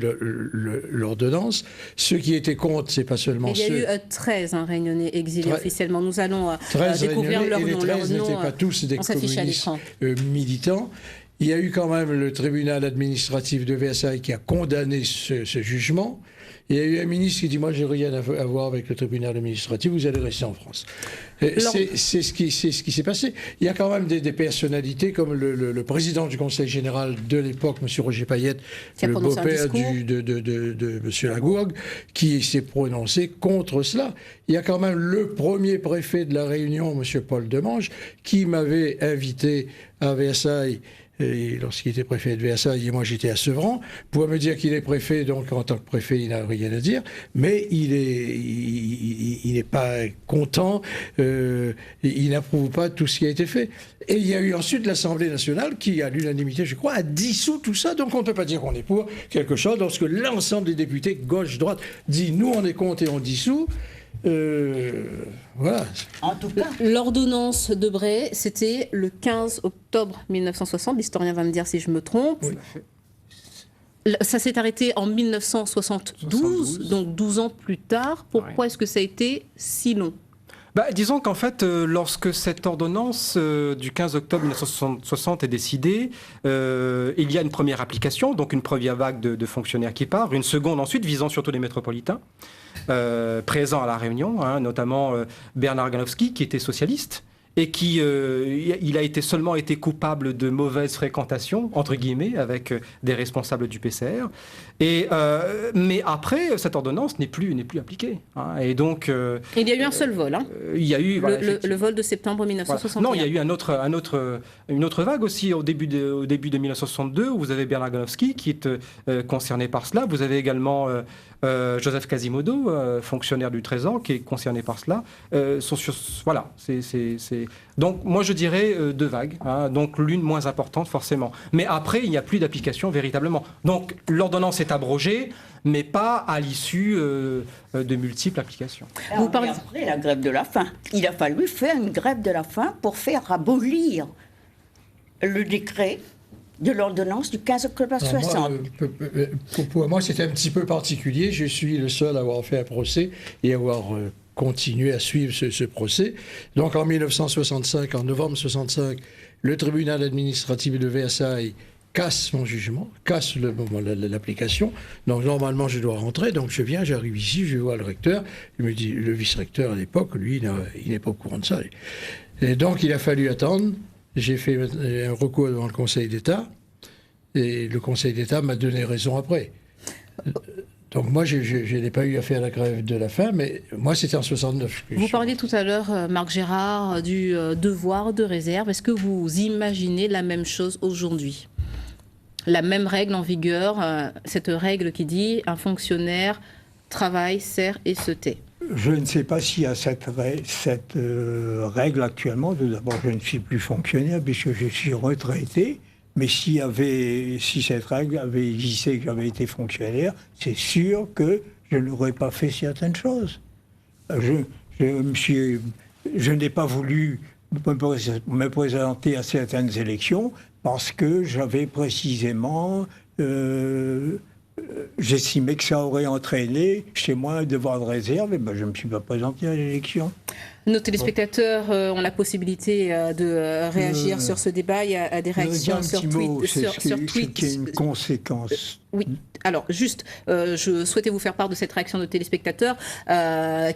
l'ordonnance. Ceux qui étaient contre, c'est pas seulement ceux... Il y a eu 13 réunionnais exilés officiellement. Nous allons découvrir leurs noms. Les 13 n'étaient pas tous des communistes militants. Il y a eu quand même le tribunal administratif de Versailles qui a condamné ce jugement. Il y a eu un ministre qui dit « Moi, j'ai rien à voir avec le tribunal administratif, vous allez rester en France ». C'est ce qui s'est passé. Il y a quand même des personnalités comme le président du Conseil général de l'époque, M. Roger Payette, le beau-père de M. Lagourgue, qui s'est prononcé contre cela. Il y a quand même le premier préfet de la Réunion, M. Paul Demange, qui m'avait invité à Versailles. Et lorsqu'il était préfet de Versailles, et moi j'étais à Sevran, pour me dire qu'il est préfet, donc en tant que préfet, il n'a rien à dire, mais il n'est pas content, il n'approuve pas tout ce qui a été fait. Et il y a eu ensuite l'Assemblée nationale qui, à l'unanimité, je crois, a dissous tout ça, donc on ne peut pas dire qu'on est pour quelque chose, lorsque l'ensemble des députés, gauche-droite, dit nous on est contre et on dissout. Voilà. En tout cas, l'ordonnance de Bray, c'était le 15 octobre 1960. L'historien va me dire si je me trompe. Oui. Ça s'est arrêté en 1972, donc 12 ans plus tard. Pourquoi est-ce que ça a été si long ? Disons qu'en fait, lorsque cette ordonnance du 15 octobre 1960 est décidée, il y a une première application, donc une première vague de fonctionnaires qui part, une seconde ensuite visant surtout les métropolitains. Présents à La Réunion, notamment Bernard Ganowski, qui était socialiste, et qui il a seulement été coupable de mauvaise fréquentation, entre guillemets, avec des responsables du PCR. Mais après, cette ordonnance n'est plus appliquée. Et donc, il y a eu un seul vol. Il y a eu le vol de septembre 1961. Non, il y a eu une autre vague aussi au début de 1962, où vous avez Bernard Ganowski qui est concerné par cela. Vous avez également Joseph Quasimodo, fonctionnaire du Trésor, qui est concerné par cela. Voilà, donc moi je dirais deux vagues, donc l'une moins importante forcément. Mais après, il n'y a plus d'application véritablement. Donc l'ordonnance est abrogée, mais pas à l'issue de multiples applications. Vous parlez après la grève de la faim. Il a fallu faire une grève de la faim pour faire abolir le décret de l'ordonnance du 15 octobre 60. Pour moi, c'est un petit peu particulier. Je suis le seul à avoir fait un procès et avoir continué à suivre ce procès. Donc en 1965, en novembre 65, le tribunal administratif de Versailles casse mon jugement, casse l'application. Donc normalement, je dois rentrer. Donc je viens, j'arrive ici, je vois le recteur. Il me dit, le vice-recteur à l'époque, lui, il n'est pas au courant de ça. Et donc il a fallu attendre. J'ai fait un recours devant le Conseil d'État. Et le Conseil d'État m'a donné raison après. Donc moi, je n'ai pas eu à faire la grève de la faim, mais moi, c'était en 69. Vous parliez tout à l'heure, Marc Gérard, du devoir de réserve. Est-ce que vous imaginez la même chose aujourd'hui ? La même règle en vigueur, cette règle qui dit un fonctionnaire travaille, sert et se tait. Je ne sais pas s'il y a cette règle actuellement. D'abord, je ne suis plus fonctionnaire puisque je suis retraité. Mais si cette règle avait existé, que j'avais été fonctionnaire, c'est sûr que je n'aurais pas fait certaines choses. Je n'ai pas voulu me présenter à certaines élections parce que j'avais précisément... j'estimais que ça aurait entraîné chez moi un devoir de réserve, et je ne me suis pas présenté à l'élection. Nos téléspectateurs ont la possibilité de réagir sur ce débat. Il y a des réactions sur Twitter. C'est qu'il y a une conséquence. Oui. Alors, juste, je souhaitais vous faire part de cette réaction de téléspectateurs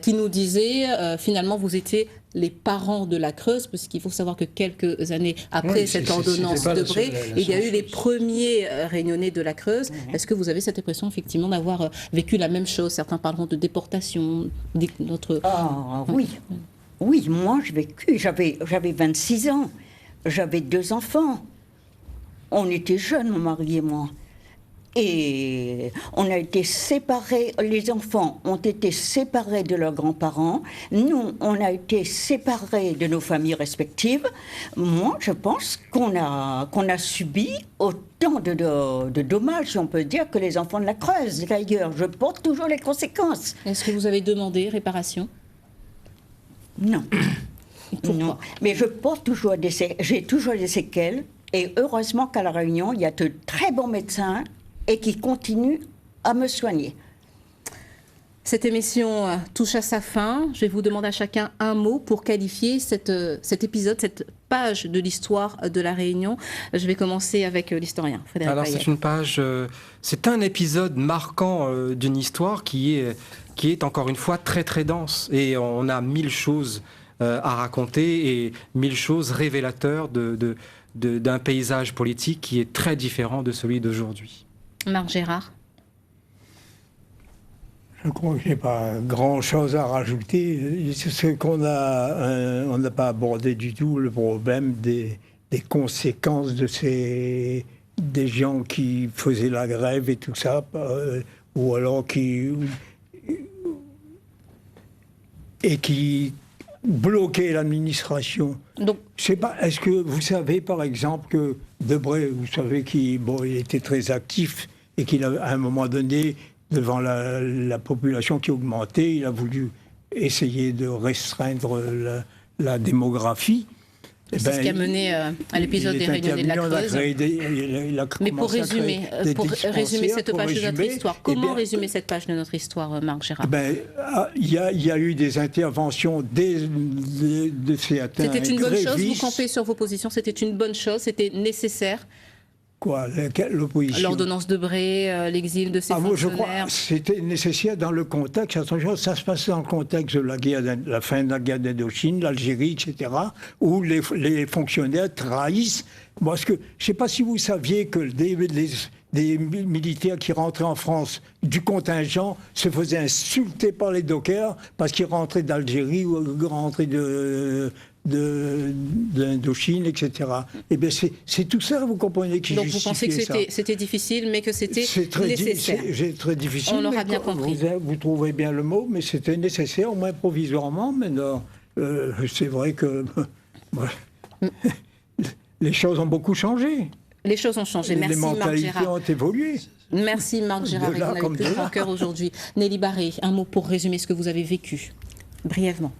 qui nous disaient, finalement, vous étiez les parents de la Creuse, parce qu'il faut savoir que quelques années après cette ordonnance de Bray, il y a eu les premiers Réunionnais de la Creuse. Est-ce que vous avez cette impression, effectivement, d'avoir vécu la même chose ? Certains parleront de déportation, notre... Oui. Oui, moi, j'ai vécu. J'avais 26 ans. J'avais 2 enfants. On était jeunes, mon mari et moi. Et on a été séparés, les enfants ont été séparés de leurs grands-parents. Nous, on a été séparés de nos familles respectives. Moi, je pense qu'on a subi autant de dommages, si on peut dire, que les enfants de la Creuse. D'ailleurs, je porte toujours les conséquences. Est-ce que vous avez demandé réparation ? Non. Non. Mais je porte toujours j'ai toujours des séquelles. Et heureusement qu'à La Réunion, il y a de très bons médecins et qui continuent à me soigner. Cette émission touche à sa fin. Je vais vous demander à chacun un mot pour qualifier cet épisode, cette page de l'histoire de la Réunion. Je vais commencer avec l'historien Frédéric Alors Payet. c'est une page, c'est un épisode marquant d'une histoire qui est encore une fois très très dense. Et on a 1000 choses à raconter et 1000 choses révélateurs d'un paysage politique qui est très différent de celui d'aujourd'hui. Marc Gérard. Je crois que je n'ai pas grand-chose à rajouter. C'est qu'on on n'a pas abordé du tout le problème des conséquences des gens qui faisaient la grève et tout ça, ou alors qui bloquaient l'administration. Donc, je sais pas, est-ce que vous savez par exemple que Debré, vous savez qu'il était très actif et qu'il a à un moment donné, devant la population qui augmentait, il a voulu essayer de restreindre la démographie. C'est ce qui a mené à l'épisode des Réunionnais de la Creuse. Mais pour résumer cette page de notre histoire, comment résumer cette page de notre histoire, Marc Gérard? Il y a eu des interventions de certains C'était une bonne chose, vous grévistes. campez sur vos positions, c'était une bonne chose, c'était nécessaire. Quoi, l'opposition? L'ordonnance Debré, l'exil de ses fonctionnaires. Je crois que c'était nécessaire dans le contexte. Attention, ça se passait dans le contexte de la fin de la guerre d'Indochine, l'Algérie, etc., où les fonctionnaires trahissent. Parce que je ne sais pas si vous saviez que des militaires qui rentraient en France du contingent se faisaient insulter par les dockers parce qu'ils rentraient d'Algérie ou rentraient d'Indochine, etc. Eh bien, c'est tout ça, vous comprenez, qui Donc vous justifiait pensez que ça. c'était difficile, mais que c'était nécessaire. C'est très difficile. On l'aura bien compris. Vous trouvez bien le mot, mais c'était nécessaire, au moins provisoirement. Maintenant, c'est vrai que les choses ont beaucoup changé. Les choses ont changé. Merci Les Marc mentalités Gérard. ont évolué. Merci Marc Gérard. De là Vous n'avez comme plus de grand là. cœur aujourd'hui. Nelly Barré, un mot pour résumer ce que vous avez vécu, brièvement.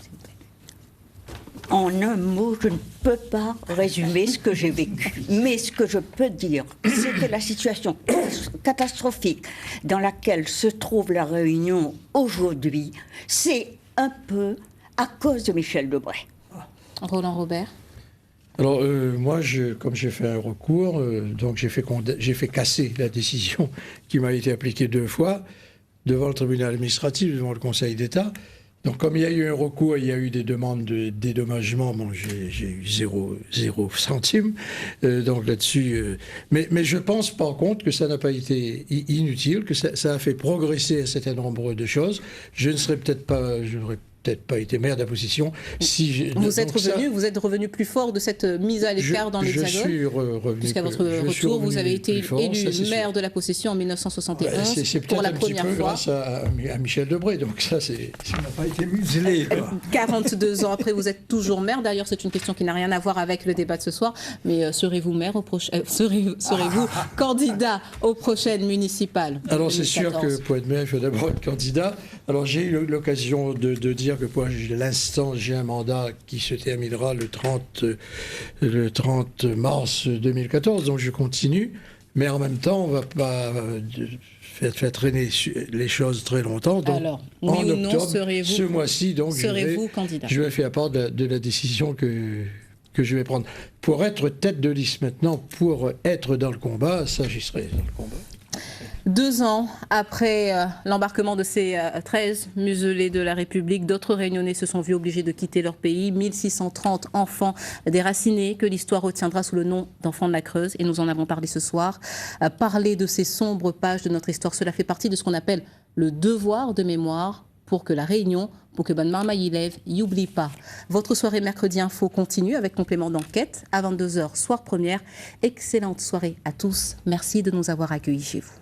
En un mot, je ne peux pas résumer ce que j'ai vécu. Mais ce que je peux dire, c'est que la situation catastrophique dans laquelle se trouve la Réunion aujourd'hui, c'est un peu à cause de Michel Debré. Roland Robert. Alors, moi, comme j'ai fait un recours, donc j'ai fait casser la décision qui m'a été appliquée 2 fois devant le tribunal administratif, devant le Conseil d'État. Donc, comme il y a eu un recours, il y a eu des demandes de dédommagement. Bon, j'ai eu 0 centime. Donc là-dessus, mais je pense par contre que ça n'a pas été inutile, que ça a fait progresser un certain nombre de choses. Je n'aurais peut-être pas été maire d'opposition si vous êtes revenu plus fort de cette mise à l'écart dans l'Hexagone. Je suis revenu. Jusqu'à votre retour, vous avez été élu maire de la possession en 1971 c'est pour la première fois. Grâce à Michel Debré, donc ça n'a pas été muselé. 42 ans après, vous êtes toujours maire. D'ailleurs, c'est une question qui n'a rien à voir avec le débat de ce soir. Mais serez-vous maire serez-vous candidat aux prochaines municipales? Alors c'est sûr que pour être maire, il faut d'abord être candidat. Alors j'ai eu l'occasion de dire que pour l'instant, j'ai un mandat qui se terminera le 30 mars 2014, donc je continue. Mais en même temps, on ne va pas faire traîner les choses très longtemps. Donc, alors, oui en ou non, octobre, serez-vous ce mois-ci, donc serez-vous candidat? Je vais faire part de la décision que je vais prendre. Pour être tête de liste maintenant, pour être dans le combat, ça, j'y serai dans le combat. 2 ans après l'embarquement de ces 13 muselés de la République, d'autres Réunionnais se sont vus obligés de quitter leur pays. 1630 enfants déracinés que l'histoire retiendra sous le nom d'enfants de la Creuse. Et nous en avons parlé ce soir. Parler de ces sombres pages de notre histoire, cela fait partie de ce qu'on appelle le devoir de mémoire pour que la Réunion, pour que Bonne Marmaille y oublie pas. Votre soirée mercredi info continue avec complément d'enquête à 22h, soir première. Excellente soirée à tous. Merci de nous avoir accueillis chez vous.